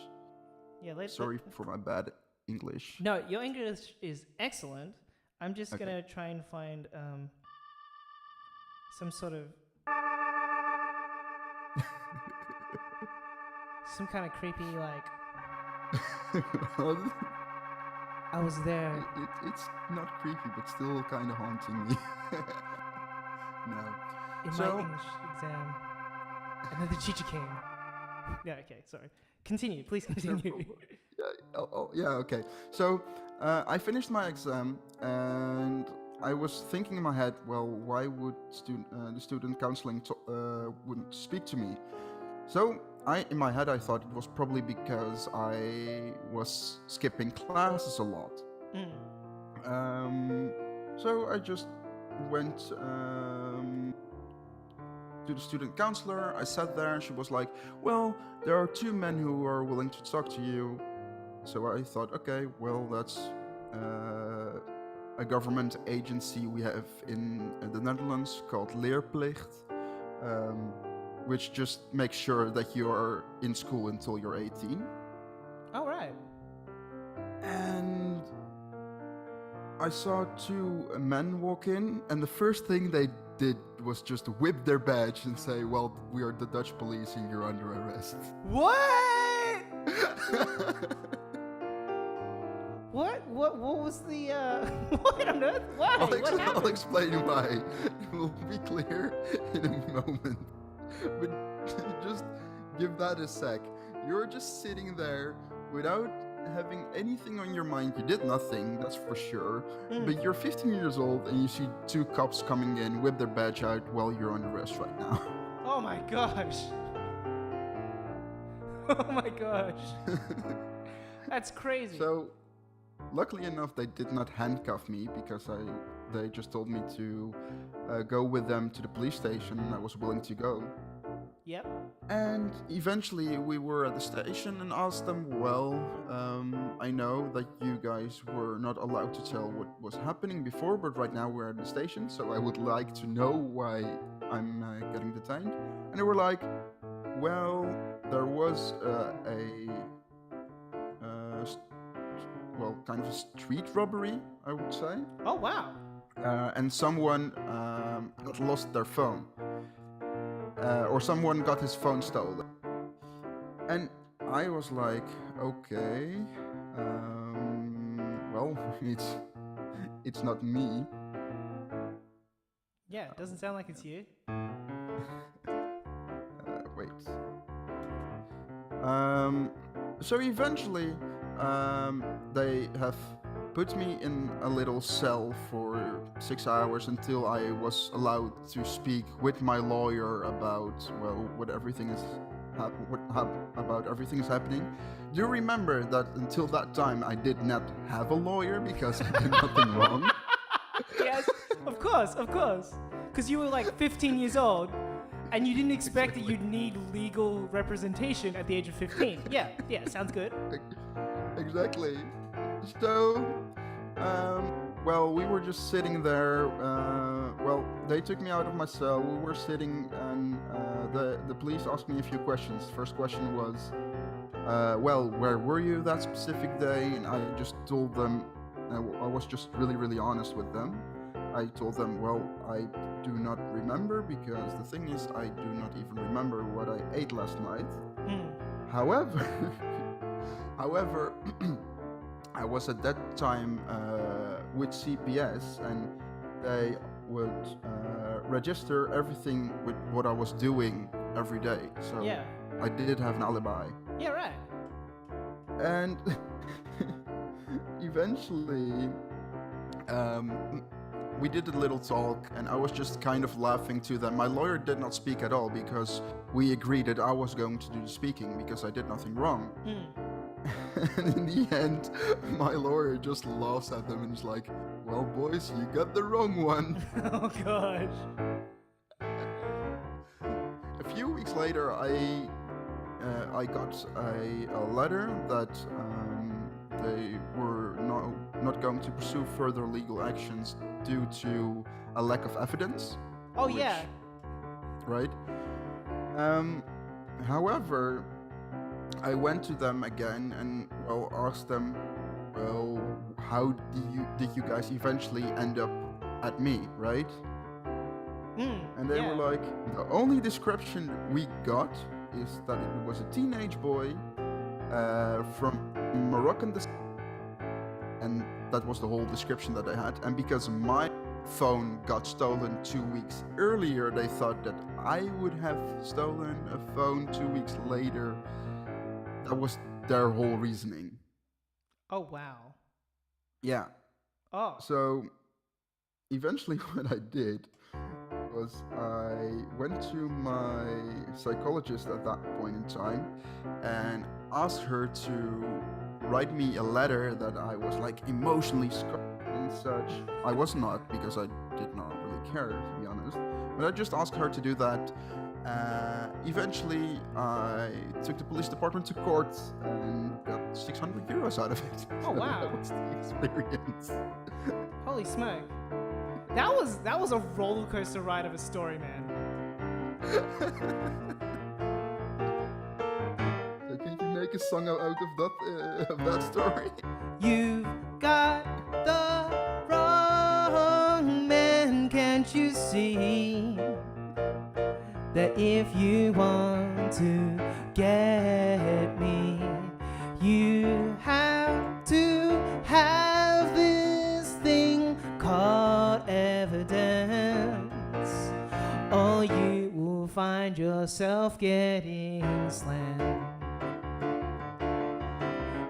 Yeah, Sorry for my bad English. No, your English is excellent. I'm just gonna try and find some sort of some kind of creepy like. I was there. It's not creepy, but still kind of haunting me. No. In my English exam, and then the teacher came. Yeah, okay, sorry. Continue, please continue. Yeah, okay. So I finished my exam, and I was thinking in my head, well, why would the student counseling wouldn't speak to me? So in my head, I thought it was probably because I was skipping classes a lot. So I just went to the student counselor. I sat there, and she was like, well, there are two men who are willing to talk to you. So I thought, okay, well, that's a government agency we have in the Netherlands called Leerplicht, which just makes sure that you are in school until you're 18. All right. And I saw two men walk in, and the first thing they did was just whip their badge and say, well, we are the Dutch police and you're under arrest. What? What was the what on earth? Why? What happened? I'll explain why. It will be clear in a moment. But just give that a sec. You're just sitting there without having anything on your mind. You did nothing, that's for sure. But you're 15 years old and you see two cops coming in, whip their badge out while you're under arrest right now. Oh my gosh. Oh my gosh. That's crazy. So, luckily enough, they did not handcuff me because they just told me to go with them to the police station, and I was willing to go. Yep. And eventually we were at the station and asked them, well, I know that you guys were not allowed to tell what was happening before, but right now we're at the station, so I would like to know why I'm getting detained. And they were like, well, there was kind of a street robbery, I would say. Oh, wow. And someone had lost their phone. Or someone got his phone stolen. And I was like, okay, well, it's not me. Yeah, it doesn't sound like it's you. Wait. So eventually, they have put me in a little cell for 6 hours until I was allowed to speak with my lawyer about, well, what everything is about everything is happening. Do you remember that until that time I did not have a lawyer because I did nothing wrong? Yes, of course. Because you were like 15 years old and you didn't expect that you'd need legal representation at the age of 15. Yeah, sounds good. Exactly. So, well, we were just sitting there. Well, they took me out of my cell. We were sitting, and the police asked me a few questions. First question was, well, where were you that specific day? And I just told them, I was just really, really honest with them. I told them, well, I do not remember, because the thing is, I do not even remember what I ate last night. However, I was at that time with CPS, and they would register everything with what I was doing every day. So yeah. I did have an alibi. Yeah, right. And eventually, we did a little talk, and I was just kind of laughing to them. My lawyer did not speak at all because we agreed that I was going to do the speaking because I did nothing wrong. And in the end, my lawyer just laughs at them and is like, well, boys, you got the wrong one. Oh, gosh. A few weeks later, I got a letter that they were not going to pursue further legal actions due to a lack of evidence. Oh, yeah. Right? However, I went to them again and, well, asked them, well, how did you guys eventually end up at me, right? And they were like, the only description we got is that it was a teenage boy from Moroccan descent. And that was the whole description that they had. And because my phone got stolen 2 weeks earlier, they thought that I would have stolen a phone 2 weeks later. That was their whole reasoning. Oh, wow. Yeah. Oh. So eventually, what I did was I went to my psychologist at that point in time and asked her to write me a letter that I was like emotionally scarred and such. I was not, because I did not really care, to be honest. But I just asked her to do that. Eventually, I took the police department to court and got 600 euros out of it. Oh, wow. That was the experience. Holy smoke. That was a roller coaster ride of a story, man. So can you make a song out of that story? You've got the wrong man, can't you see? That if you want to get me, you have to have this thing called evidence, or you will find yourself getting slammed.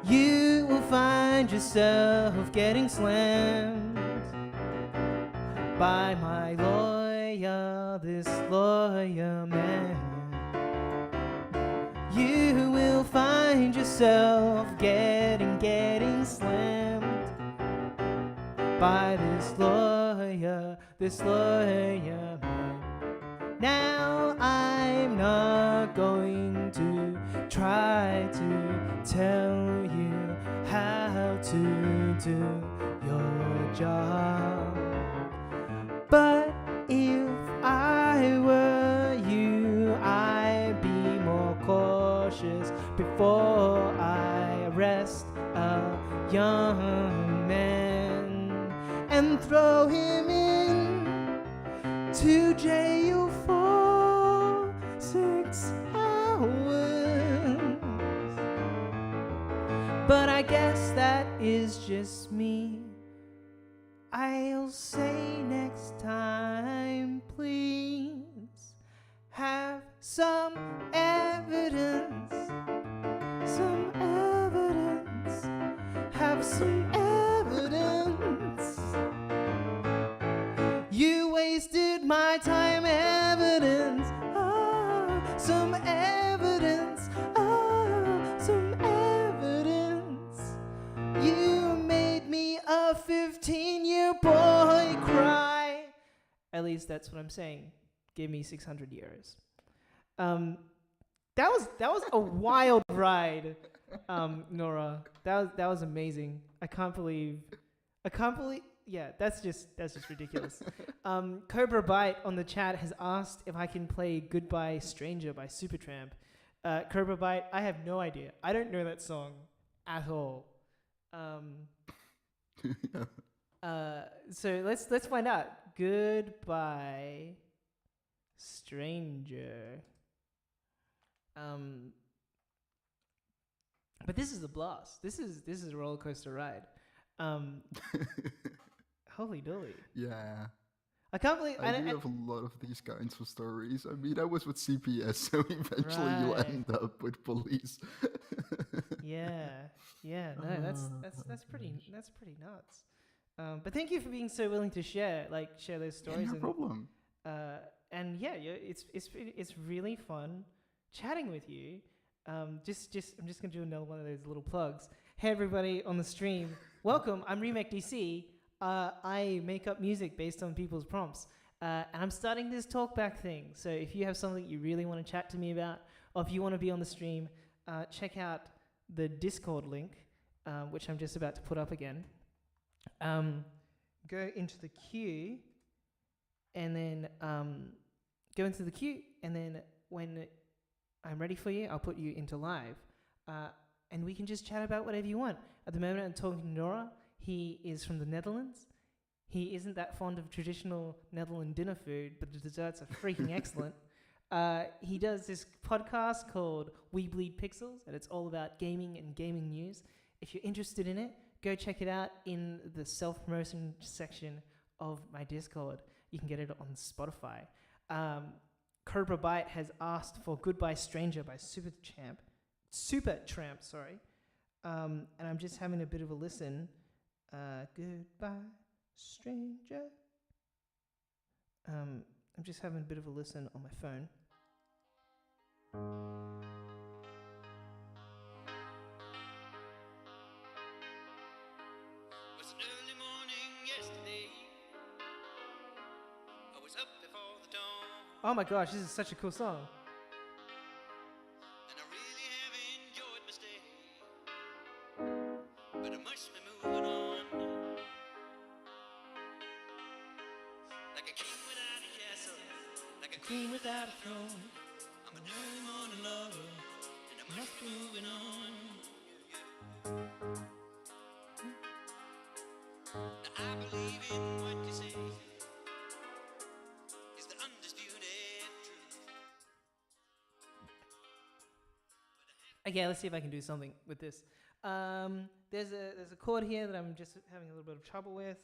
You will find yourself getting slammed by my lawyer, this lawyer man. You will find yourself getting slammed by this lawyer man. Now I'm not going to try to tell you how to do your job, but if I were you, I'd be more cautious before I arrest a young man and throw him in to jail for 6 hours. But I guess that is just me. I'll say next time, please have some evidence, have some evidence. You wasted my time, evidence, some evidence, some evidence. You made me a 15-year boy cry. At least that's what I'm saying. Give me 600 euros. That was a wild ride, Noura. That was amazing. I can't believe. Yeah, that's just ridiculous. Cobra Bite on the chat has asked if I can play "Goodbye Stranger" by Supertramp. Cobra Bite, I have no idea. I don't know that song at all. So let's find out. Goodbye Stranger. But this is a blast. This is a roller coaster ride. Holy dolly. Yeah. I can't believe I do have a lot of these kinds of stories. I mean, I was with CPS, so eventually you'll end up with police. Yeah. No, that's pretty nuts. But thank you for being so willing to share those stories. Yeah, no problem. And yeah, it's really fun chatting with you. I'm just gonna do another one of those little plugs. Hey everybody on the stream, welcome. I'm Remek DC. I make up music based on people's prompts, and I'm starting this talkback thing. So if you have something you really want to chat to me about, or if you want to be on the stream, check out the Discord link, which I'm just about to put up again. Go into the queue, and then when I'm ready for you, I'll put you into live, and we can just chat about whatever you want. At the moment, I'm talking to Noura. He is from the Netherlands. He isn't that fond of traditional Netherlands dinner food, but the desserts are freaking excellent. He does this podcast called We Bleed Pixels, and it's all about gaming and gaming news. If you're interested in it, go check it out in the self-promotion section of my Discord. You can get it on Spotify. Cobra Bite has asked for Goodbye Stranger by Supertramp. Super Tramp, sorry. And I'm just having a bit of a listen. Goodbye, stranger. I'm just having a bit of a listen on my phone. Was an early morning yesterday. I was up before the dawn, Oh my gosh, this is such a cool song. and I really have enjoyed my stay. But I must be moving on. Like a king without a castle, like a queen without a throne. I'm an early morning lover, and I must be moving on. Now I believe in what you say is the undisputed truth. Okay, let's see if I can do something with this. There's a chord here that I'm just having a little bit of trouble with.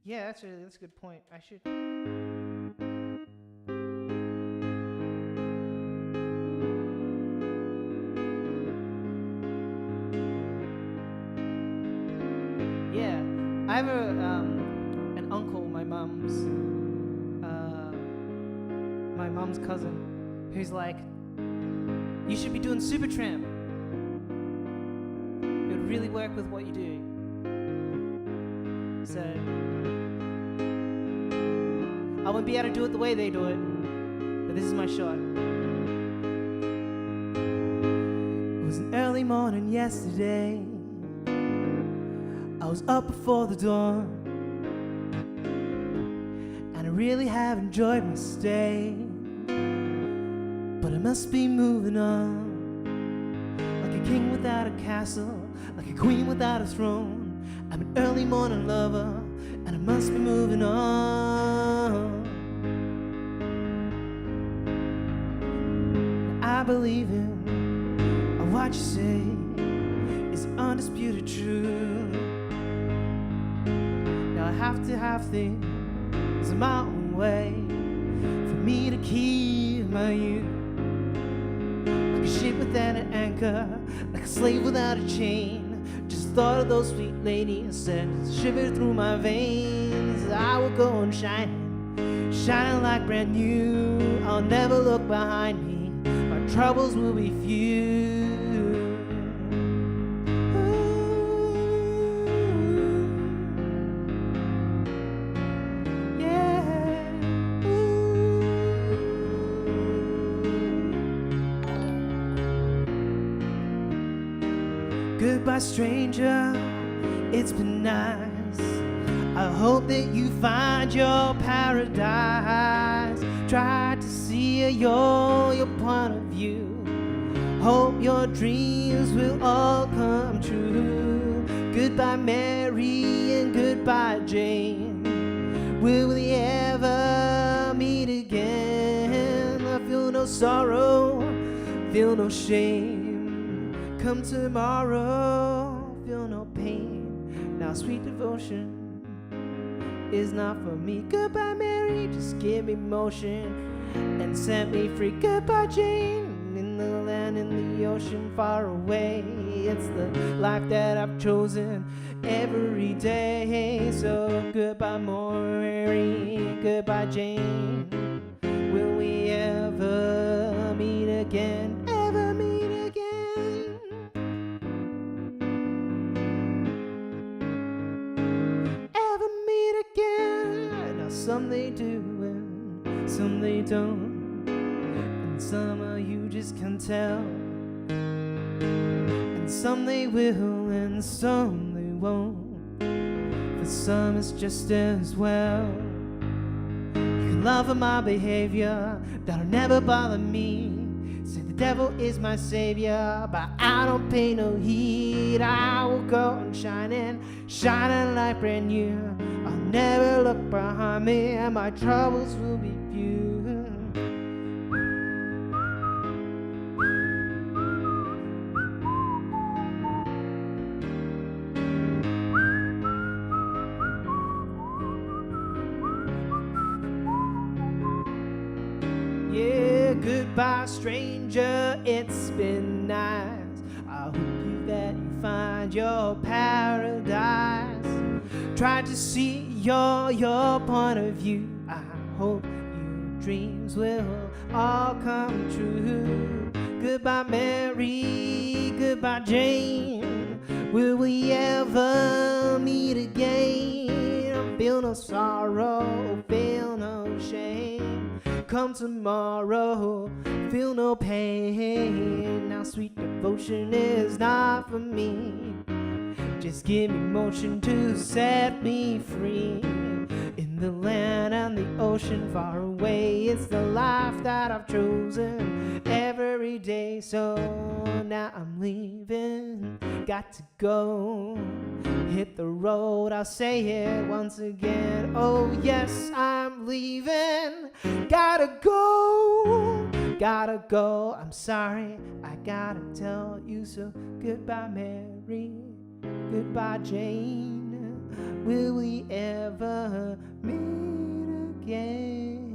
Yeah, that's a good point. I should. Yeah, I have an uncle, my mom's cousin, who's like, you should be doing Supertramp. It would really work with what you do. So I wouldn't be able to do it the way they do it, but this is my shot. It was an early morning yesterday. I was up before the dawn, and I really have enjoyed my stay. But I must be moving on. Like a king without a castle, like a queen without a throne. I'm an early morning lover, and I must be moving on. I believe in what you say is undisputed truth. Now I have to have things in my own way for me to keep my youth. Like a ship without an anchor, like a slave without a chain. Just thought of those sweet ladies and shiver through my veins. I will go on shining, shining like brand new. I'll never look behind me, my troubles will be few. Goodbye, stranger, it's been nice. I hope that you find your paradise. Try to see your point of view. Hope your dreams will all come true. Goodbye, Mary, and goodbye, Jane. Will we ever meet again? I feel no sorrow, feel no shame. Come tomorrow, feel no pain. Now sweet devotion is not for me. Goodbye, Mary, just give me motion and set me free. Goodbye, Jane, in the land, in the ocean, far away. It's the life that I've chosen every day. So goodbye, Mary, goodbye, Jane. Will we ever meet again? Ever meet again? Ever meet again? Now some they do and some they don't, and some of you just can't tell, and some they will and some they won't. For some it's just as well. You can laugh at my behavior, that'll never bother me. Say the devil is my savior, but I don't pay no heed. I will go on shining, shining like brand new. I'll never look behind me, and my troubles will be few. Goodbye, stranger, it's been nice. I hope that you find your paradise. Try to see your point of view. I hope your dreams will all come true. Goodbye, Mary, goodbye, Jane. Will we ever meet again? Feel no sorrow, feel no shame. Come tomorrow, feel no pain. Now sweet devotion is not for me. Just give me motion to set me free. In the land and the ocean far away, it's the life that I've chosen every day. So now I'm leaving, got to go. Hit the road, I'll say it once again. Oh yes, I'm leaving, gotta go, gotta go. I'm sorry, I gotta tell you so. Goodbye, Mary, goodbye, Jane. Will we ever meet again?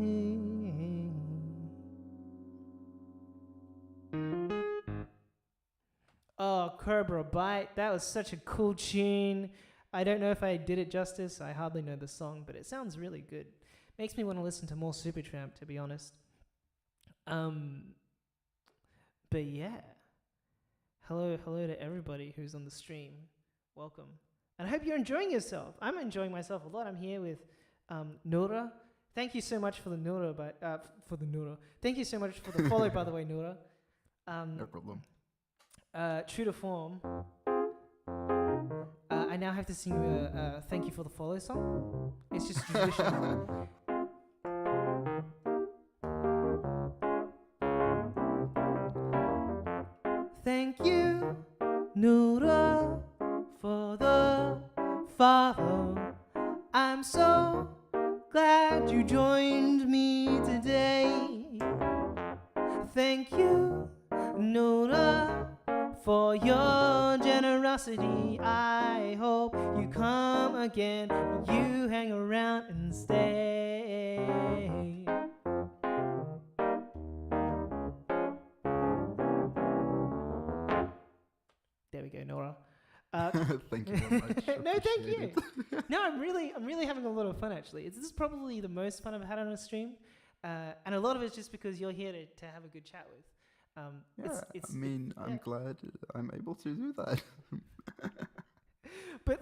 Oh, Cobra Bite. That was such a cool tune. I don't know if I did it justice. I hardly know the song, but it sounds really good. Makes me want to listen to more Supertramp, to be honest. But yeah. Hello to everybody who's on the stream. Welcome. And I hope you're enjoying yourself. I'm enjoying myself a lot. I'm here with Noura. Thank you so much for the Noura, Thank you so much for the follow, by the way, Noura. No problem. True to form, I now have to sing you a thank you for the follow song. It's just tradition. Thank you, Noura, for the follow. I'm so glad you joined me today. Thank you, Noura, for your generosity. I hope you come again, you hang around and stay. There we go, Noura. Thank you very much. No, thank Appreciate you. it. No, I'm really having a lot of fun, actually. This is probably the most fun I've had on a stream. And a lot of it's just because you're here to have a good chat with. I'm glad I'm able to do that. But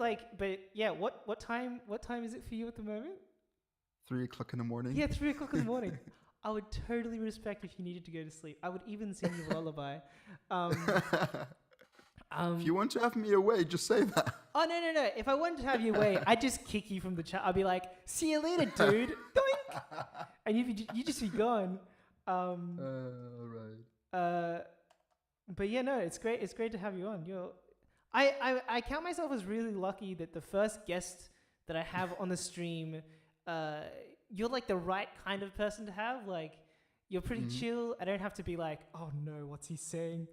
yeah, what time is it for you at the moment? 3 o'clock in the morning. Yeah, 3 o'clock in the morning. I would totally respect if you needed to go to sleep. I would even sing you a lullaby. If you want to have me away, just say that. Oh, no. If I wanted to have you away, I'd just kick you from the chat. I'd be like, see you later, dude. Doink! And you'd just be gone. Right. But yeah, no, it's great. It's great to have you on. I count myself as really lucky that the first guest that I have on the stream, you're like the right kind of person to have. Like, you're pretty chill. I don't have to be like, oh no, what's he saying?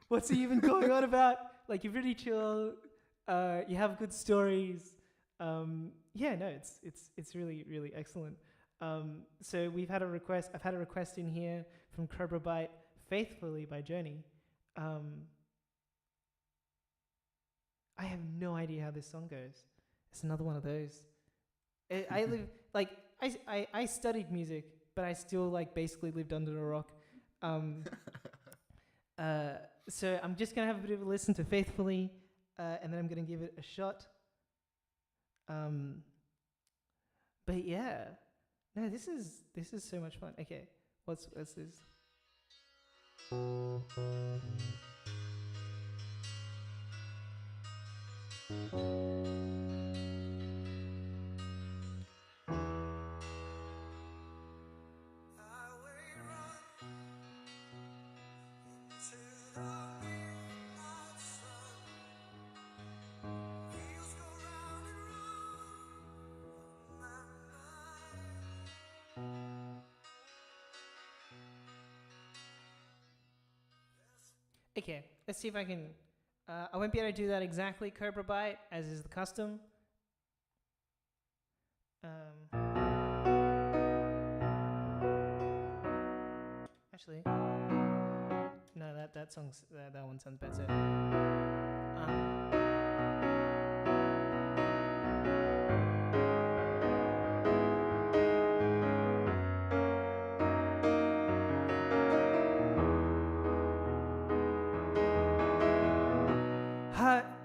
What's he even going on about? Like, you're really chill. You have good stories. Yeah, no, it's really, really excellent. So we've had a request. I've had a request in here from Cobra Bite, Faithfully by Journey. I have no idea how this song goes. It's another one of those. I studied music, but I still basically lived under a rock. So I'm just gonna have a bit of a listen to Faithfully, and then I'm gonna give it a shot. But yeah, no, this is so much fun. Okay, what's this? Okay, let's see if I can. I won't be able to do that exactly, Cobra Bite, as is the custom. Actually. No, that song's that one sounds better.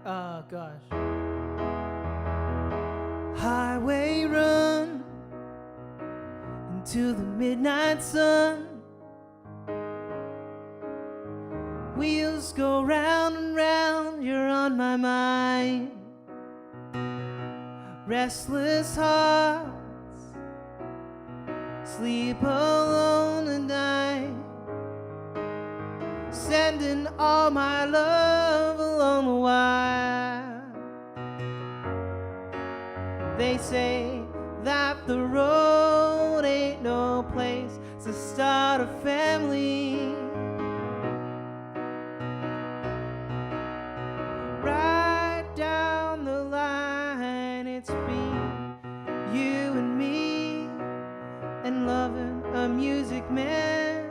Oh gosh. Highway run into the midnight sun. Wheels go round and round, you're on my mind. Restless hearts sleep alone at night, sending all my love along the wire. They say that the road ain't no place to start a family. Right down the line, it's been you and me and loving a music man.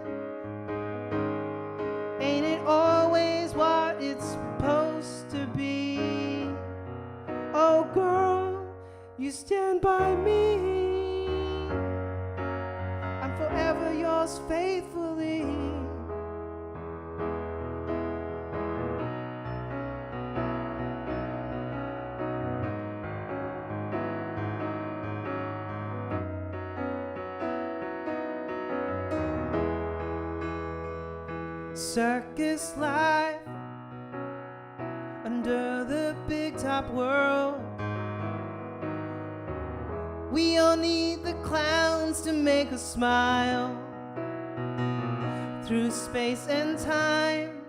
Ain't it always what it's supposed to be? Oh girl, you stand by me. I'm forever yours faithfully. Circus life under the big top world. We all need the clowns to make us smile. Through space and time,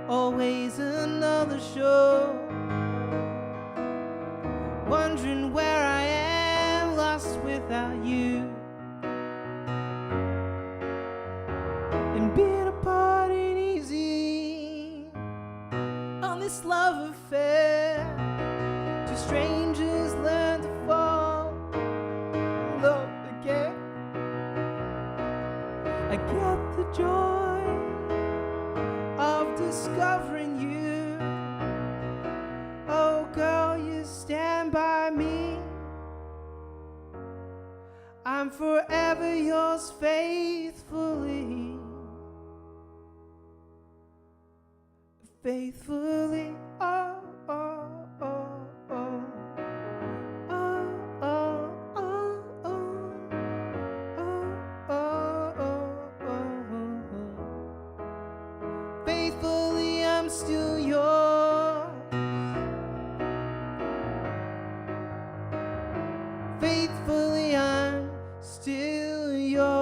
always another show. Wondering where I am, lost without you. And being apart ain't easy on this love affair. Two strangers learn to fall in love again. I get the joy of discovering you. Oh girl, you stand by me. I'm forever yours faithfully. Faithfully, oh, oh, oh, oh. Oh, oh, oh, oh. Oh, oh, oh, oh. Faithfully, I'm still yours. Faithfully, I'm still yours.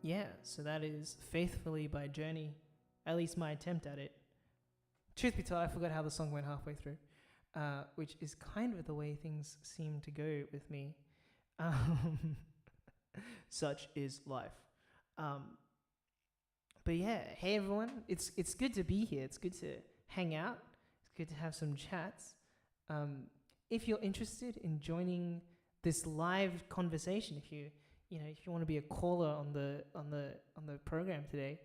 Yeah, so that is Faithfully by Journey. At least my attempt at it. Truth be told, I forgot how the song went halfway through, which is kind of the way things seem to go with me. Such is life. But yeah, hey everyone, it's good to be here. It's good to hang out. It's good to have some chats. If you're interested in joining this live conversation, if you want to be a caller on the program today,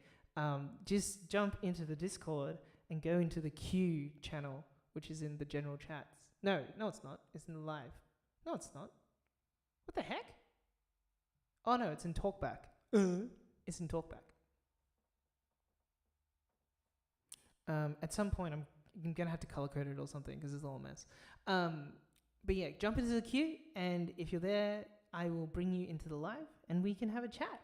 just jump into the Discord and go into the Q channel, which is in the general chats. No, it's not. It's in the live. No, it's not. What the heck? Oh no, it's in Talkback. It's in Talkback. At some point, I'm gonna have to color code it or something because it's all a mess. But yeah, jump into the queue, and if you're there, I will bring you into the live, and we can have a chat,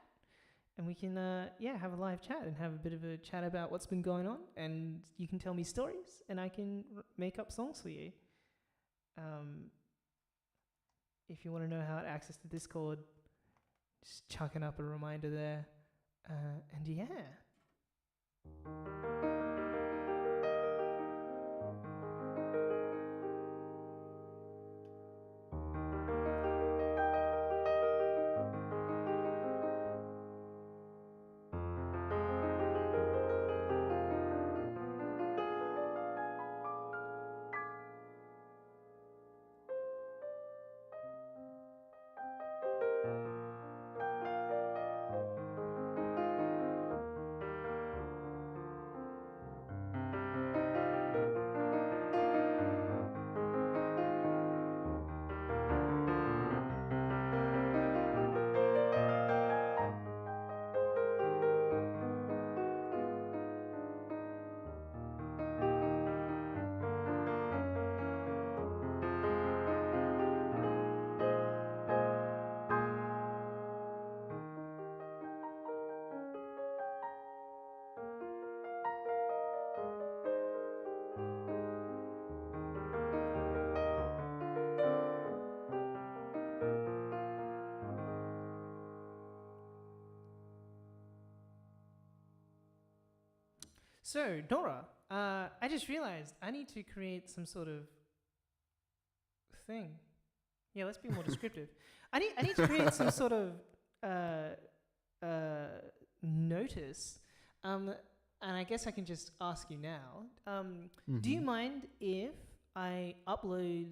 and we can have a live chat and have a bit of a chat about what's been going on, and you can tell me stories, and I can make up songs for you. If you want to know how to access the Discord, just chucking up a reminder there, and yeah. So, Noura, I just realized I need to create some sort of thing. Yeah, let's be more descriptive. I need to create some sort of notice. And I guess I can just ask you now. Do you mind if I upload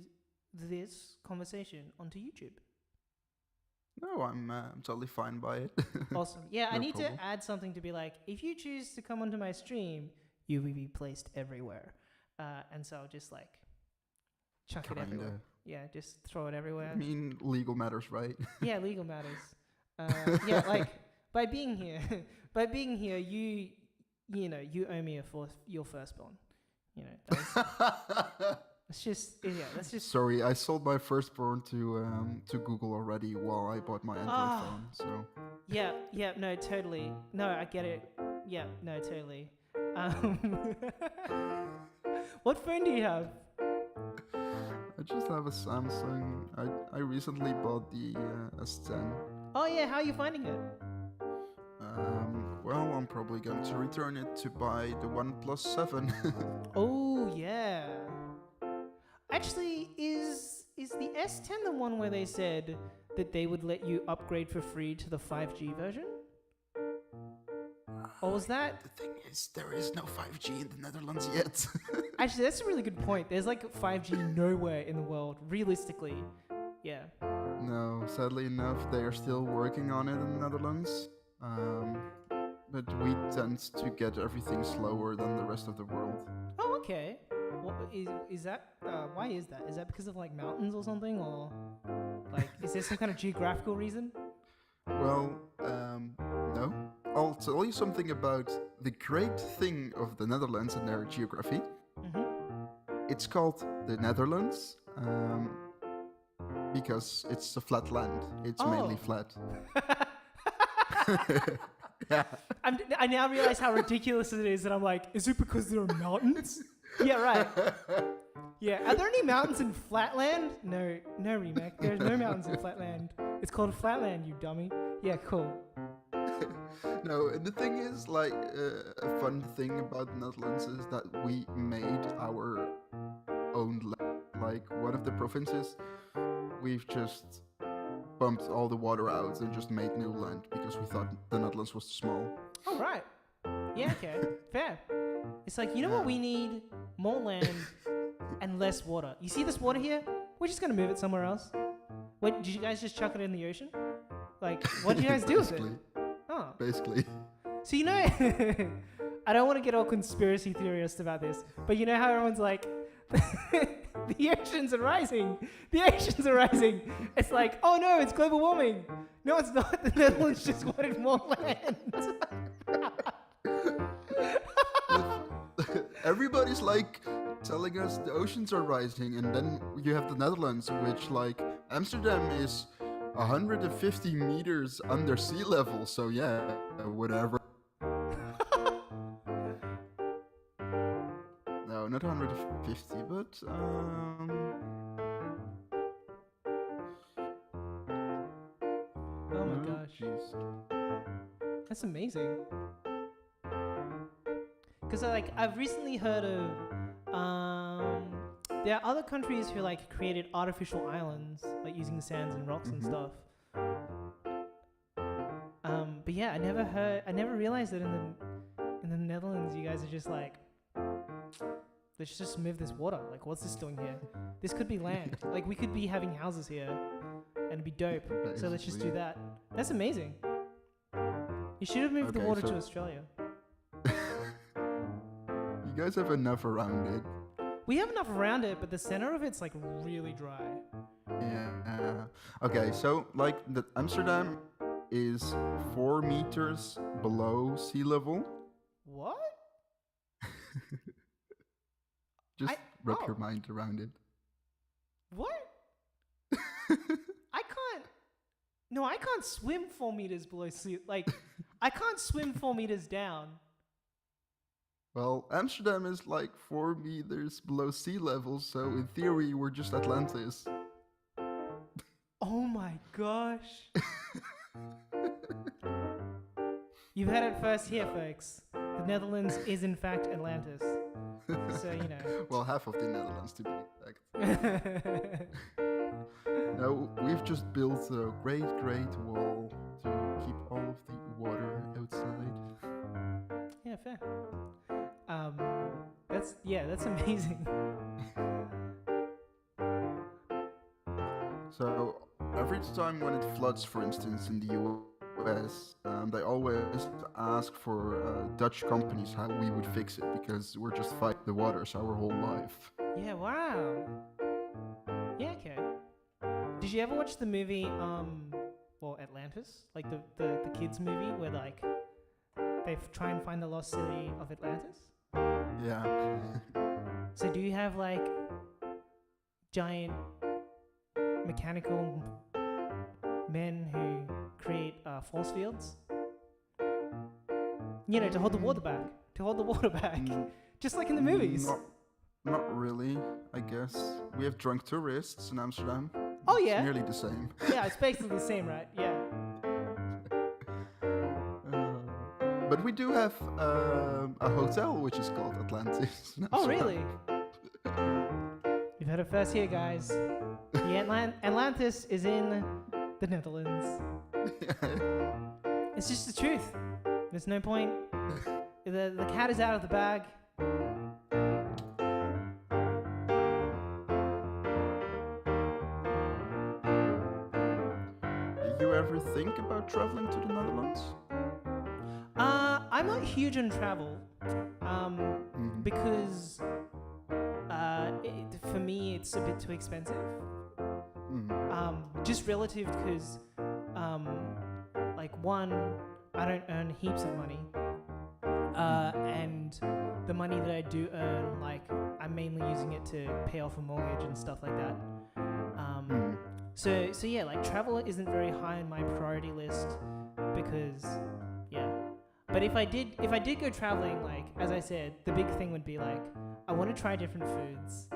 this conversation onto YouTube? No, I'm totally fine by it. Awesome. Yeah, I No need problem. to add something to be like, if you choose to come onto my stream, you will be placed everywhere. And so I'll just like chuck it everywhere. Kinda. Yeah, just throw it everywhere. I mean, legal matters, right? Yeah, legal matters. Yeah, like by being here, you owe me your firstborn. You know, that's just. Sorry, I sold my firstborn to Google already while I bought my Android phone. So Yeah, no, totally. No, I get it. Yeah, no, totally. What phone do you have? I just have a Samsung. I recently bought the S10. Oh yeah, how are you finding it? Well, I'm probably going to return it to buy the OnePlus 7. Oh yeah. Actually, is the S10 the one where they said that they would let you upgrade for free to the 5G version? Or was that? The thing is, there is no 5G in the Netherlands yet. Actually, that's a really good point. There's like 5G nowhere in the world, realistically. Yeah. No, sadly enough, they are still working on it in the Netherlands. But we tend to get everything slower than the rest of the world. Oh, okay. What is that? Why is that? Is that because of like mountains or something, or like is there some kind of geographical reason? Well, no. I'll tell you something about the great thing of the Netherlands and their geography. Mm-hmm. It's called the Netherlands because it's a flat land. It's mainly flat. Yeah. I now realize how ridiculous it is that I'm like, is it because there are mountains? Yeah, right. Yeah, are there any mountains in flatland? No, Remek. There's no mountains in flatland. It's called flatland, you dummy. Yeah, cool. No, and the thing is, like, a fun thing about the Netherlands is that we made our own land. Like, one of the provinces, we've just bumped all the water out and just made new land because we thought the Netherlands was small. All right. Yeah, okay. Fair. It's like, you know what we need? More land and less water. You see this water here? We're just going to move it somewhere else. Wait, did you guys just chuck it in the ocean? Like, what did you guys do with it? Oh. Basically. So, you know, I don't want to get all conspiracy theorist about this, but you know how everyone's like, the oceans are rising. The oceans are rising. It's like, oh no, it's global warming. No, it's not. The Netherlands just wanted more land. Everybody's like telling us the oceans are rising, and then you have the Netherlands, which, like, Amsterdam is 150 meters under sea level, so yeah, whatever. No, not 150, but Oh my gosh. Jeez. That's amazing. Because I've recently heard of there are other countries who like created artificial islands, like using sands and rocks and stuff. But yeah, I never realized that in the Netherlands you guys are just like, let's just move this water. Like, what's this doing here? This could be land. Like, we could be having houses here, and it'd be dope. So let's just do that. That's amazing. You should have moved the Okay, water so- to Australia. You guys have enough around it. We have enough around it, but the center of it's like really dry. Yeah. Okay, so like the Amsterdam is 4 meters below sea level. What? Just wrap oh. your mind around it. What? I can't swim 4 meters below sea. Like, I can't swim 4 meters down. Well, Amsterdam is like 4 meters below sea level, so in theory we're just Atlantis. Oh my gosh. You've heard it first here, folks. the Netherlands is in fact Atlantis. So, you know. Well, half of the Netherlands to be exact. No, we've just built a great wall to keep all of the water outside. Yeah, fair. That's amazing. So every time when it floods, for instance, in the US, they always ask for Dutch companies how we would fix it because we're just fighting the waters our whole life. Yeah, wow. Yeah, okay. Did you ever watch the movie, Atlantis? Like the kids movie where like they try and find the lost city of Atlantis? Yeah. So do you have like giant mechanical men who create force fields? You know, to hold the water back. Just like in the movies. Not really, I guess. We have drunk tourists in Amsterdam. Oh, It's yeah. nearly the same. Yeah, it's basically the same, right? Yeah. But we do have a hotel which is called Atlantis. in Oh, Amsterdam. really? You've heard it first here, guys. The Atlantis is in the Netherlands. It's just the truth. There's no point. The cat is out of the bag. Did you ever think about traveling to the Netherlands? I'm not huge on travel, because for me it's a bit too expensive. Just relative, because like one, I don't earn heaps of money, and the money that I do earn, like I'm mainly using it to pay off a mortgage and stuff like that. So yeah, like travel isn't very high on my priority list because yeah. But if I did go traveling, like as I said, the big thing would be like I want to try different foods.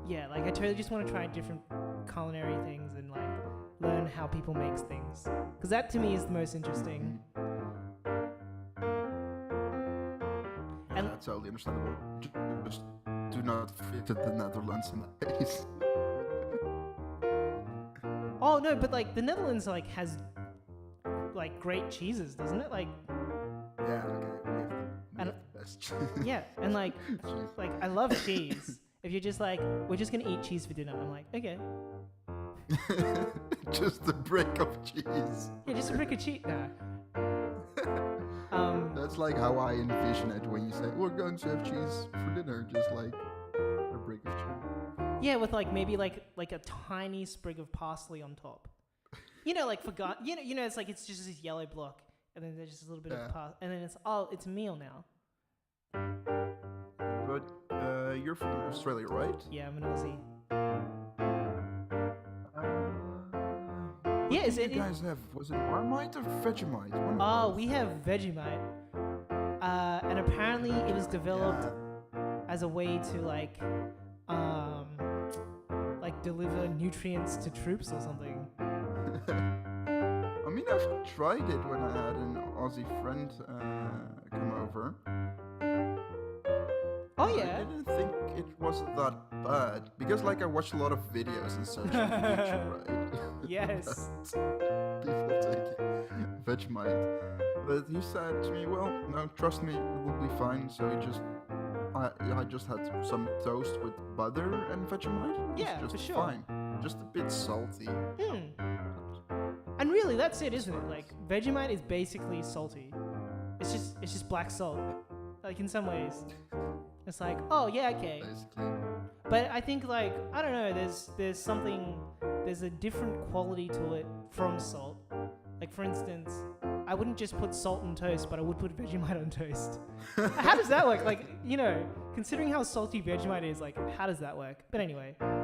Yeah, like I totally just want to try different culinary things and like learn how people make things, because that to me is the most interesting. Yeah, that's totally understandable. Just do not visit the Netherlands in that case. Oh no, but like the Netherlands like has like great cheeses, doesn't it? Like Yeah, okay. We have the best cheese. yeah, and like Cheese. like I love cheese. If you're just like we're just gonna eat cheese for dinner, I'm like okay. Just a brick of cheese. Yeah, just a brick of cheese. Nah. That's like how I envision it when you say we're going to have cheese for dinner, just like a brick of cheese. Yeah, with like maybe like a tiny sprig of parsley on top. You know, like you know, it's like it's just this yellow block, and then there's just a little bit of parsley, and then it's a meal now. But you're from Australia, right? Yeah, I'm an Aussie. Yeah, is it? You guys have, was it Marmite or Vegemite? One of Oh, both. we have Vegemite, and apparently it was developed as a way to like deliver nutrients to troops or something. I mean, I've tried it when I had an Aussie friend come over. Oh I yeah. didn't think it was that bad because, like, I watched a lot of videos and such on YouTube, right? Yes. People taking Vegemite, but he said to me, "Well, no, trust me, it will be fine." So I just had some toast with butter and Vegemite. It was Yeah, just for sure. fine. Just a bit salty. And really, that's it, isn't it? Like Vegemite is basically salty. It's just black salt. Like in some ways, it's like, oh yeah, okay. Basically. But I think like I don't know. There's a different quality to it from salt. Like for instance, I wouldn't just put salt on toast, but I would put Vegemite on toast. How does that work? Like, you know, considering how salty Vegemite is, like, how does that work? But anyway. Really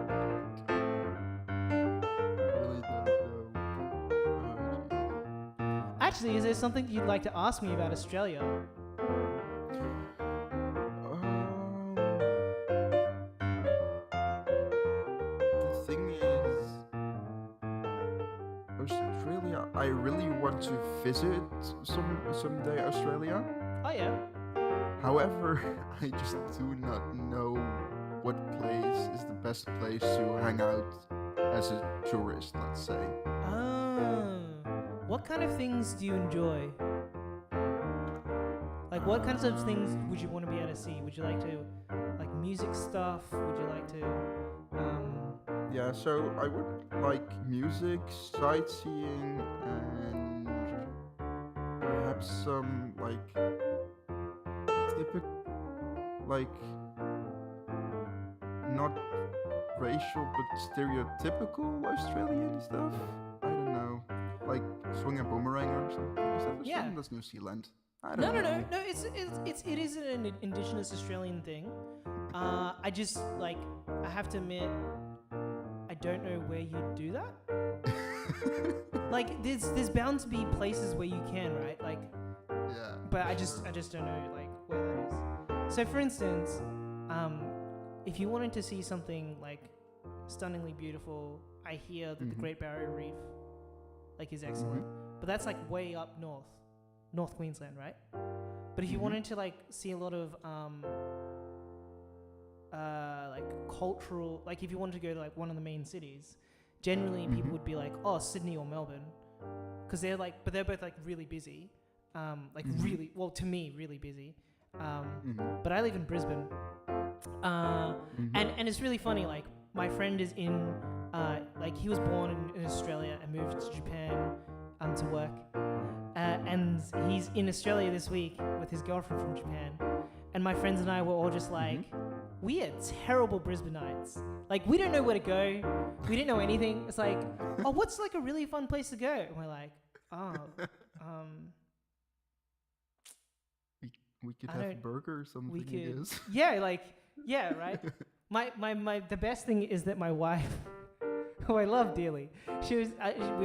don't know. Actually, is there something you'd like to ask me about Australia? The thing is, Australia, I I really want to visit someday Australia. Oh yeah. However, I just do not know what place is the best place to hang out as a tourist, let's say. Oh. What kind of things do you enjoy? Like, what kinds of things would you want to be able to see? Would you like to, like, music stuff? Would you like to, Yeah, so I would like music, sightseeing, and perhaps some like typical, like not racial but stereotypical Australian stuff. I don't know, like swing a boomerang or something. Is that Yeah. Australian? That's New Zealand. I No, don't no, know. no, no. It is an indigenous Australian thing. I just like I have to admit, I don't know where you do that. Like, there's bound to be places where you can, right? Like, Yeah. but I just don't know like where that is. So, for instance, if you wanted to see something like stunningly beautiful, I hear that the Great Barrier Reef like is excellent, but that's like way up North Queensland, right? But if you wanted to like see a lot of like cultural, like if you wanted to go to like one of the main cities, generally people would be like, oh, Sydney or Melbourne, because they're like, but they're both like really busy, like really, well, to me, really busy. But I live in Brisbane, and it's really funny. Like my friend is in, like he was born in Australia and moved to Japan, to work. And he's in Australia this week with his girlfriend from Japan. And my friends and I were all just like, we are terrible Brisbaneites. Like, we don't know where to go. We didn't know anything. It's like, oh, what's like a really fun place to go? And we're like, oh, We could I have don't- burger or something, we I could, guess. yeah, like, yeah, right? The best thing is that my wife, who I love dearly, we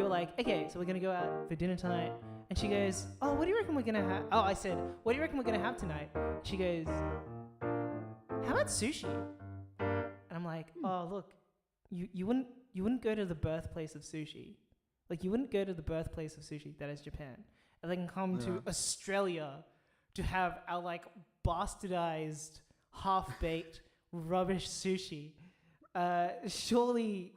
were like, okay, so we're going to go out for dinner tonight. And she goes, oh, what do you reckon we're going to have? Oh, I said, what do you reckon we're going to have tonight? She goes, how about sushi? And I'm like, oh, look, you wouldn't go to the birthplace of sushi. Like, you wouldn't go to the birthplace of sushi, that is Japan. And then come to Australia to have our, like, bastardized, half-baked, rubbish sushi. Surely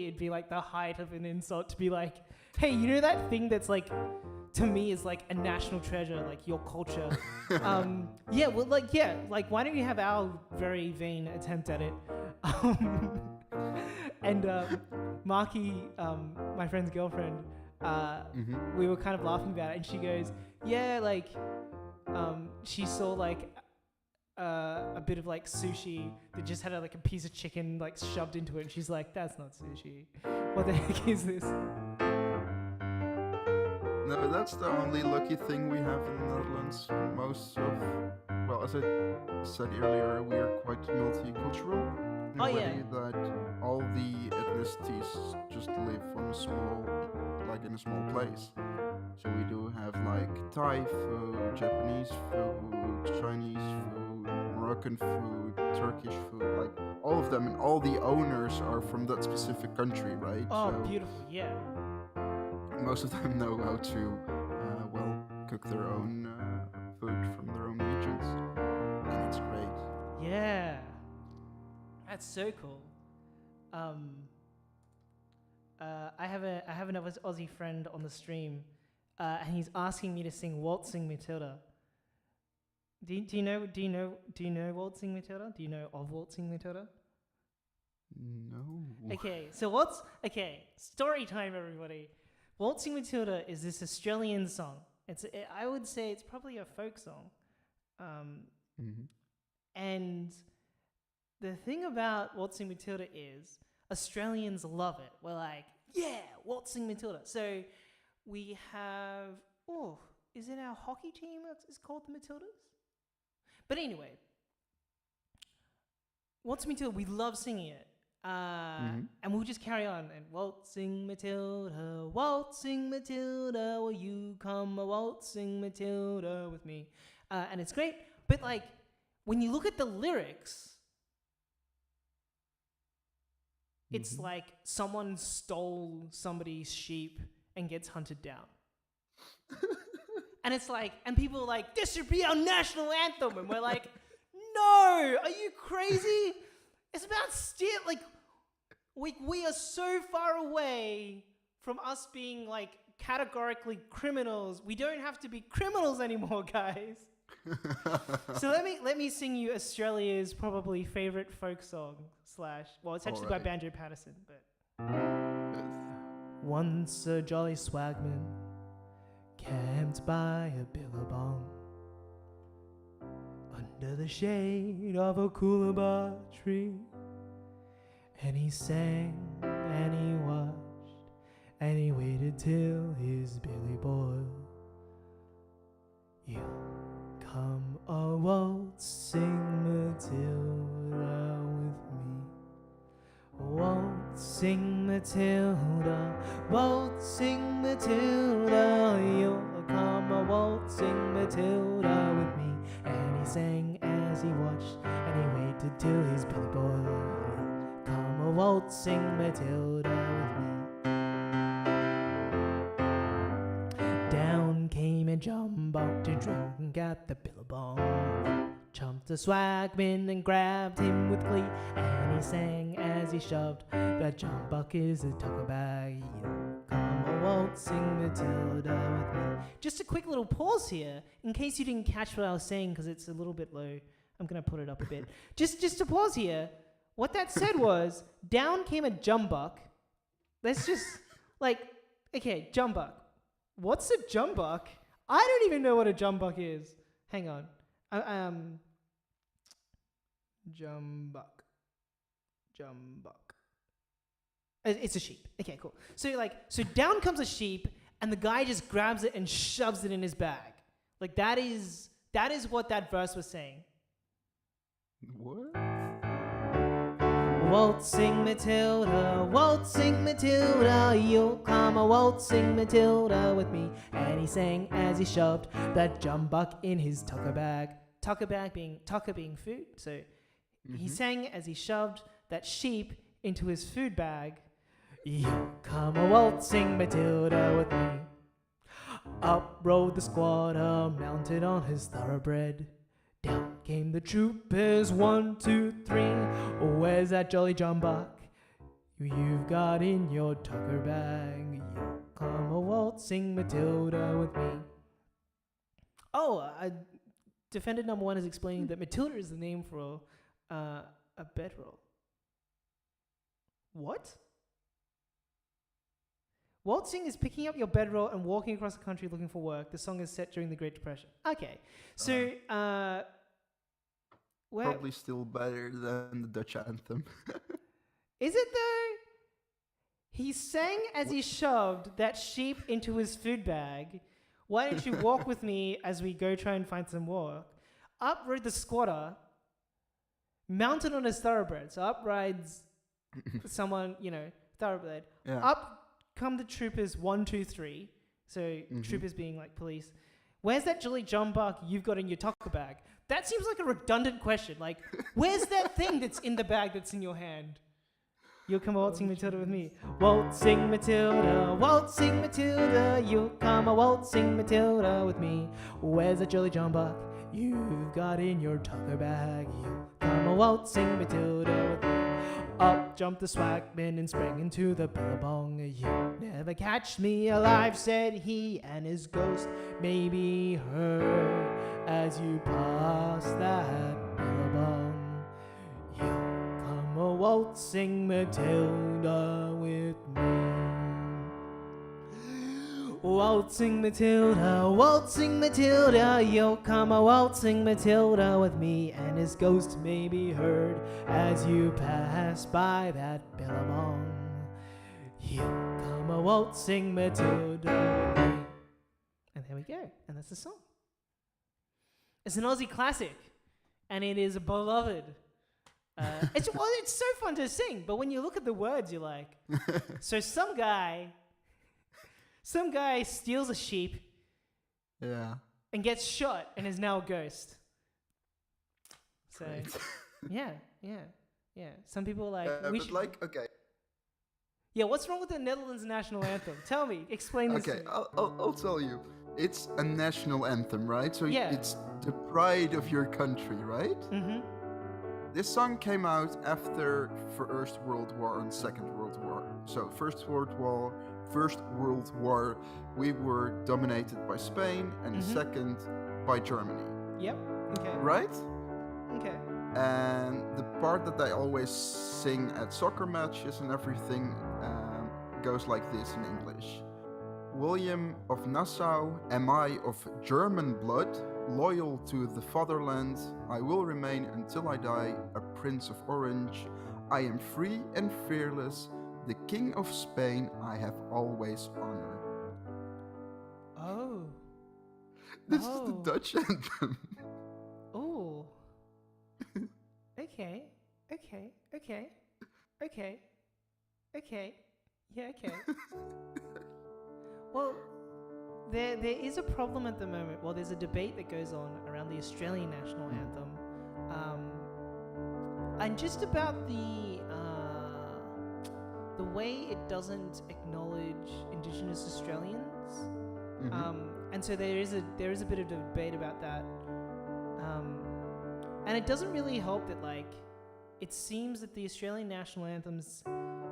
it'd be, like, the height of an insult to be like, hey, you know that thing that's, like, to me is like a national treasure, like your culture. Yeah, well, like, yeah, like, why don't you have our very vain attempt at it? And Marky, my friend's girlfriend, we were kind of laughing about it, and she goes, yeah, like, she saw like a bit of like sushi that just had like a piece of chicken like shoved into it, and she's like, that's not sushi. What the heck is this? No, that's the only lucky thing we have in the Netherlands. Most of, well, as I said earlier, we are quite multicultural. In a way that all the ethnicities just live on a small, like in a small place. So we do have like Thai food, Japanese food, Chinese food, Moroccan food, Turkish food, like all of them, and all the owners are from that specific country, right? Oh, So beautiful, yeah. most of them know how to, well, cook their own food from their own regions, and it's great. Yeah. That's so cool. I have another Aussie friend on the stream, and he's asking me to sing Waltzing Matilda. Do you know Waltzing Matilda? Do you know of Waltzing Matilda? No. Okay, story time, everybody. Waltzing Matilda is this Australian song. I would say it's probably a folk song. And the thing about Waltzing Matilda is Australians love it. We're like, yeah, Waltzing Matilda. So we have, is it our hockey team is called the Matildas? But anyway, Waltzing Matilda, we love singing it. And we'll just carry on. And Waltzing Matilda, will you come a waltzing Matilda with me? And it's great. But like, when you look at the lyrics, it's like someone stole somebody's sheep and gets hunted down. And it's like, and people are like, this should be our national anthem. And we're like, no, are you crazy? It's about like, we are so far away from us being like categorically criminals. We don't have to be criminals anymore, guys. So let me sing you Australia's probably favorite folk song well, it's actually by Banjo Patterson, but once a jolly swagman camped by a billabong under the shade of a coolabah tree, and he sang and he watched and he waited till his billy boiled. You come a waltzing Matilda with me, waltzing Matilda, waltzing Matilda, you'll come a waltzing Matilda with me. And he sang as he watched and he waited till his billy boiled. Come a waltzing Matilda with me. Down came a jumbuck to drink at the billabong. Jumped a swagman and grabbed him with glee, and he sang as he shoved, that jumbuck is a tucker bag. Come a waltzing Matilda with me. Just a quick little pause here, in case you didn't catch what I was saying, because it's a little bit low. I'm going to put it up a bit. Just to pause here, what that said was, down came a jumbuck. Let's just, like, okay, jumbuck. What's a jumbuck? I don't even know what a jumbuck is. Hang on. Jumbuck. It's a sheep. Okay, cool. So down comes a sheep, and the guy just grabs it and shoves it in his bag. Like that is what that verse was saying. What? Waltzing Matilda, you'll come a waltzing Matilda with me. And he sang as he shoved that jumbuck in his tucker bag. Tucker being food. So he sang as he shoved that sheep into his food bag. You come a waltzing Matilda with me. Up rode the squatter, mounted on his thoroughbred. Down came the troopers, 1, 2, 3. Where's that jolly jumbuck you've got in your tucker bag? You come a waltzing Matilda with me. Defendant number 1 is explaining that Matilda is the name for a bedroll. What? Waltzing is picking up your bedroll and walking across the country looking for work. The song is set during the Great Depression. Okay. So, probably still better than the Dutch anthem. Is it though? He sang as he shoved that sheep into his food bag. Why don't you walk with me as we go try and find some work? Up rode the squatter, mounted on his thoroughbred. So up rides someone, thoroughbred. Yeah. Up come the troopers, 1, 2, 3. So troopers being like police. Where's that jolly jumbuck you've got in your tucker bag? That seems like a redundant question. Like, where's that thing that's in the bag that's in your hand? You'll come waltzing Matilda with me. Waltzing Matilda, you'll come a waltzing Matilda with me. Where's that jolly jumbuck you've got in your tucker bag? You'll come a waltzing Matilda with me. Up jumped the swagman and sprang into the billabong. You never catch me alive, said he, and his ghost may be heard as you pass that billabong. You come a waltzing Matilda with me. Waltzing Matilda, you'll come a waltzing Matilda with me, and his ghost may be heard as you pass by that billabong. You come a waltzing Matilda with me. And there we go, and that's the song. It's an Aussie classic, and it is beloved. It's so fun to sing, but when you look at the words, you're like, so some guy steals a sheep, and gets shot and is now a ghost. So, yeah. Some people are like, but okay. Yeah, what's wrong with the Netherlands national anthem? Tell me, explain this Okay, to me. I'll tell you. It's a national anthem, right? So Yeah. it's the pride of your country, right? Mm-hmm. This song came out after First World War and Second World War. So First World War, we were dominated by Spain, and the second by Germany, Yep. Okay. right? Okay. And the part that they always sing at soccer matches and everything goes like this in English. William of Nassau, am I of German blood, loyal to the fatherland, I will remain until I die a Prince of Orange. I am free and fearless, the King of Spain I have always honored. Oh. This is the Dutch anthem. Oh. Okay. Okay. Okay. Okay. Okay. Yeah, okay. Well, there is a problem at the moment. Well, there's a debate that goes on around the Australian national anthem, and just about the way it doesn't acknowledge Indigenous Australians. And so there is a bit of debate about that, and it doesn't really help that like it seems that the Australian national anthems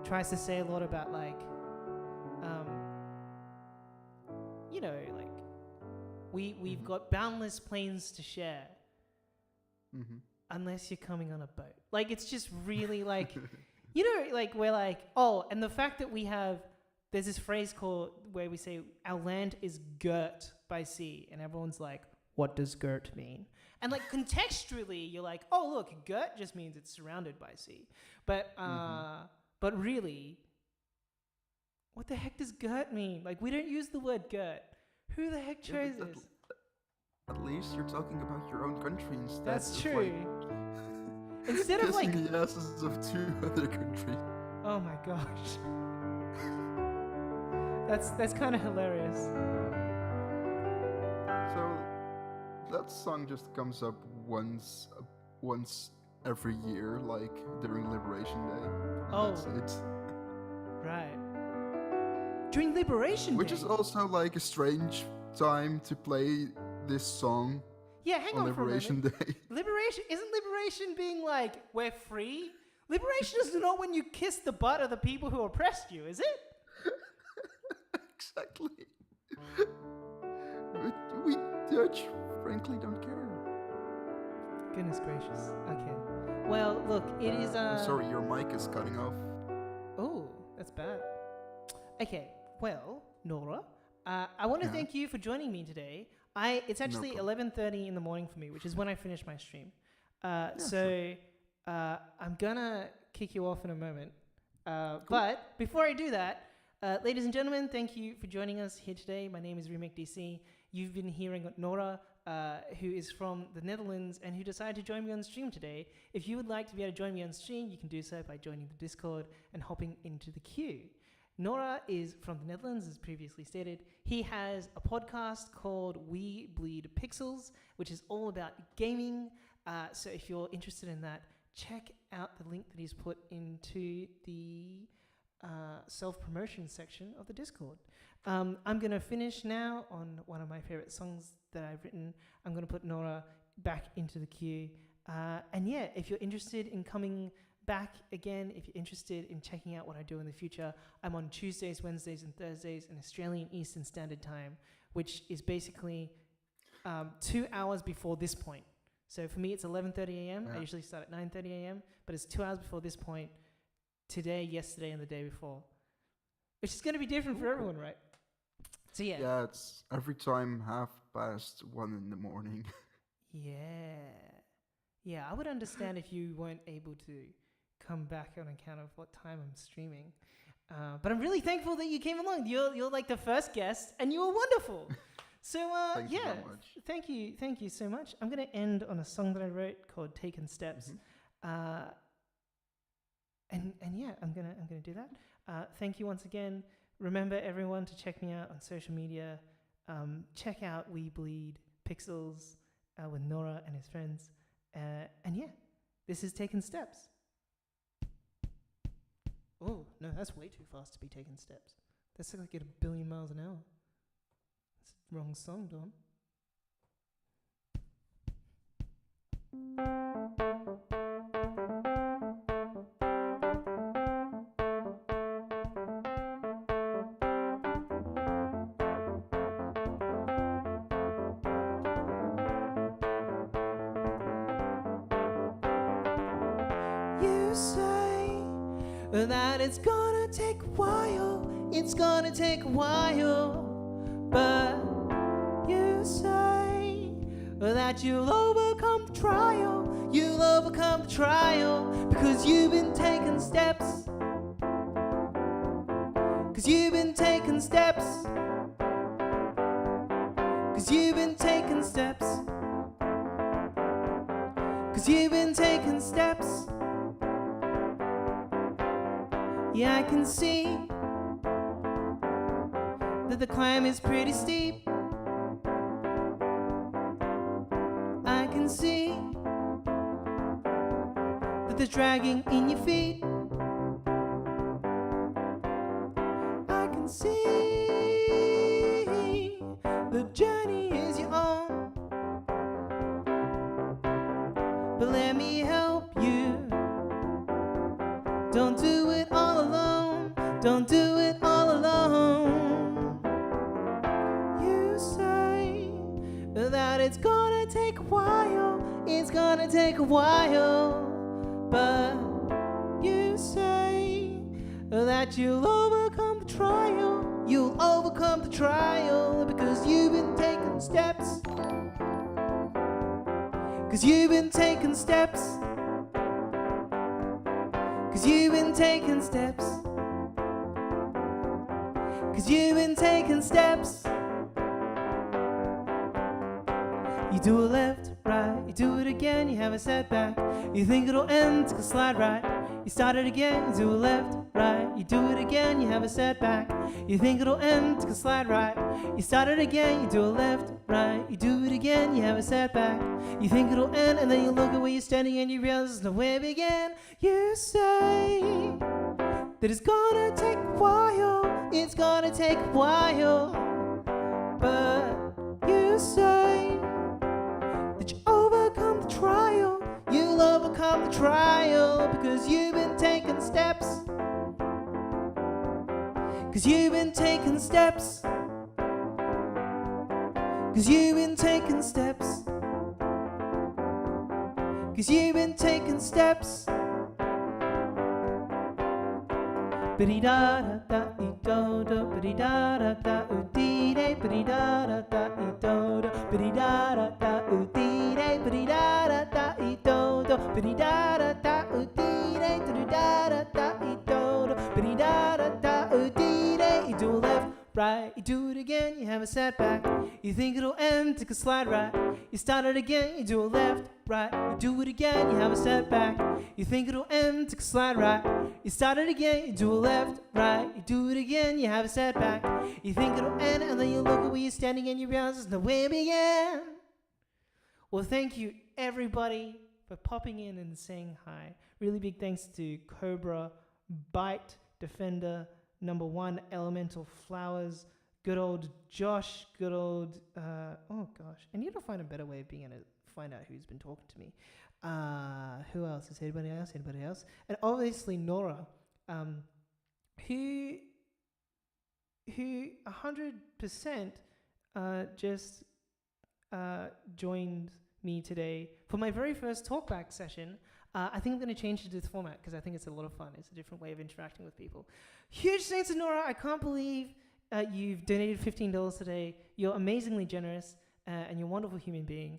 tries to say a lot about like you know, like we've got boundless plains to share unless you're coming on a boat. Like it's just really like you know, like we're like, oh, and the fact that there's this phrase called where we say our land is girt by sea, and everyone's like, what does girt mean? And like contextually, you're like, oh look, girt just means it's surrounded by sea. But really, what the heck does girt mean? Like we don't use the word girt. Who the heck chose this? At least you're talking about your own country instead. That's of, true. Like, Instead of like kissing the asses of two other countries. oh my gosh. That's kind of hilarious. So that song just comes up once every year, like during Liberation Day. Oh. That's it. Right. During Liberation Which Day. is also like a strange time to play this song Yeah, hang on on for a Liberation moment. Day. Isn't liberation being like we're free? Liberation is not when you kiss the butt of the people who oppressed you, is it? Exactly. But we Dutch, frankly, don't care. Goodness gracious. Okay. Well, look, it is I'm sorry, your mic is cutting off. Oh, that's bad. Okay. Well, Noura, I want to thank you for joining me today. It's actually 11:30 in the morning for me, which is when I finish my stream. I'm gonna kick you off in a moment. But before I do that, ladies and gentlemen, thank you for joining us here today. My name is Remek DC. You've been hearing Noura, who is from the Netherlands and who decided to join me on stream today. If you would like to be able to join me on stream, you can do so by joining the Discord and hopping into the queue. Noura is from the Netherlands, as previously stated. He has a podcast called We Bleed Pixels, which is all about gaming. So if you're interested in that, check out the link that he's put into the self-promotion section of the Discord. I'm going to finish now on one of my favorite songs that I've written. I'm going to put Noura back into the queue. And yeah, if you're interested in coming back again, if you're interested in checking out what I do in the future, I'm on Tuesdays, Wednesdays, and Thursdays in Australian Eastern Standard Time, which is basically 2 hours before this point. So for me, it's 11:30 a.m. I usually start at 9:30 a.m., but it's 2 hours before this point, today, yesterday, and the day before, which is going to be different for everyone, right? So yeah. Yeah, it's every time 1:30 in the morning. Yeah, I would understand if you weren't able to come back on account of what time I'm streaming. But I'm really thankful that you came along. You're like the first guest, and you were wonderful. So Thank you very much. Thank you so much. I'm gonna end on a song that I wrote called "Taken Steps," and yeah, I'm gonna do that. Thank you once again. Remember, everyone, to check me out on social media. Check out We Bleed Pixels with Noura and his friends. And yeah, this is Taken Steps. Oh, no, that's way too fast to be taking steps. That's like at 1,000,000,000 miles an hour. That's the wrong song, Dom. You say that it's gonna take a while, it's gonna take a while, but you say that you'll overcome the trial, you'll overcome the trial, because you've been taking steps, because you've been taking steps, because you've been taking steps, because you've been taking steps. Yeah, I can see that the climb is pretty steep. I can see that there's dragging in your feet. I can see the journey is your own. But let me help you. Don't do it all alone. Don't do it all alone. You say that it's gonna take a while. It's gonna take a while. But you say that you'll overcome the trial. You'll overcome the trial because you've been taking steps. Cause you've been taking steps. Cause you've been taking steps. Cause you've been taking steps. You do a left, right, you do it again, you have a setback. You think it'll end, take a slide right. You start it again, you do a left, right, you do it again, you have a setback. You think it'll end, take a slide right. You start it again, you do a left, right, you do it again, you have a setback. You think it'll end, and then you look at where you're standing and you realize there's nowhere to begin. You say that it's gonna take a while, it's gonna take a while. But you say that you overcome the trial, you'll overcome the trial because you've been taking steps. Cause you've been taking steps. Cause you've been taking steps. Cause you've been taking steps. Biddy da da da e do do, biddy da da da oo dee day, biddy da da da e do do, biddy da da da oo dee day, biddy da da da e do do, biddy da da da oo dee day, biddy da da da e do do, biddy da da da oo dee day. You do a left, right, you do it again, you have a setback. You think it'll end, take a slide right. You start it again, you do a left, right, you do it again, you have a setback. You think it'll end, take a slide right. You start it again, you do a left, right, you do it again, you have a setback. You think it'll end, and then you look at where you're standing and you realize there's no way to begin. Well, thank you everybody for popping in and saying hi. Really big thanks to Cobra, Bite, Defender, Number One, Elemental Flowers, good old Josh, good old, oh gosh, I need to find a better way of being able to find out who's been talking to me. Who else? Is anybody else? Anybody else? And obviously Noura, who 100% just joined me today for my very first Talkback session. I think I'm going to change it to this format because I think it's a lot of fun. It's a different way of interacting with people. Huge thanks to Noura. I can't believe you've donated $15 today. You're amazingly generous and you're a wonderful human being.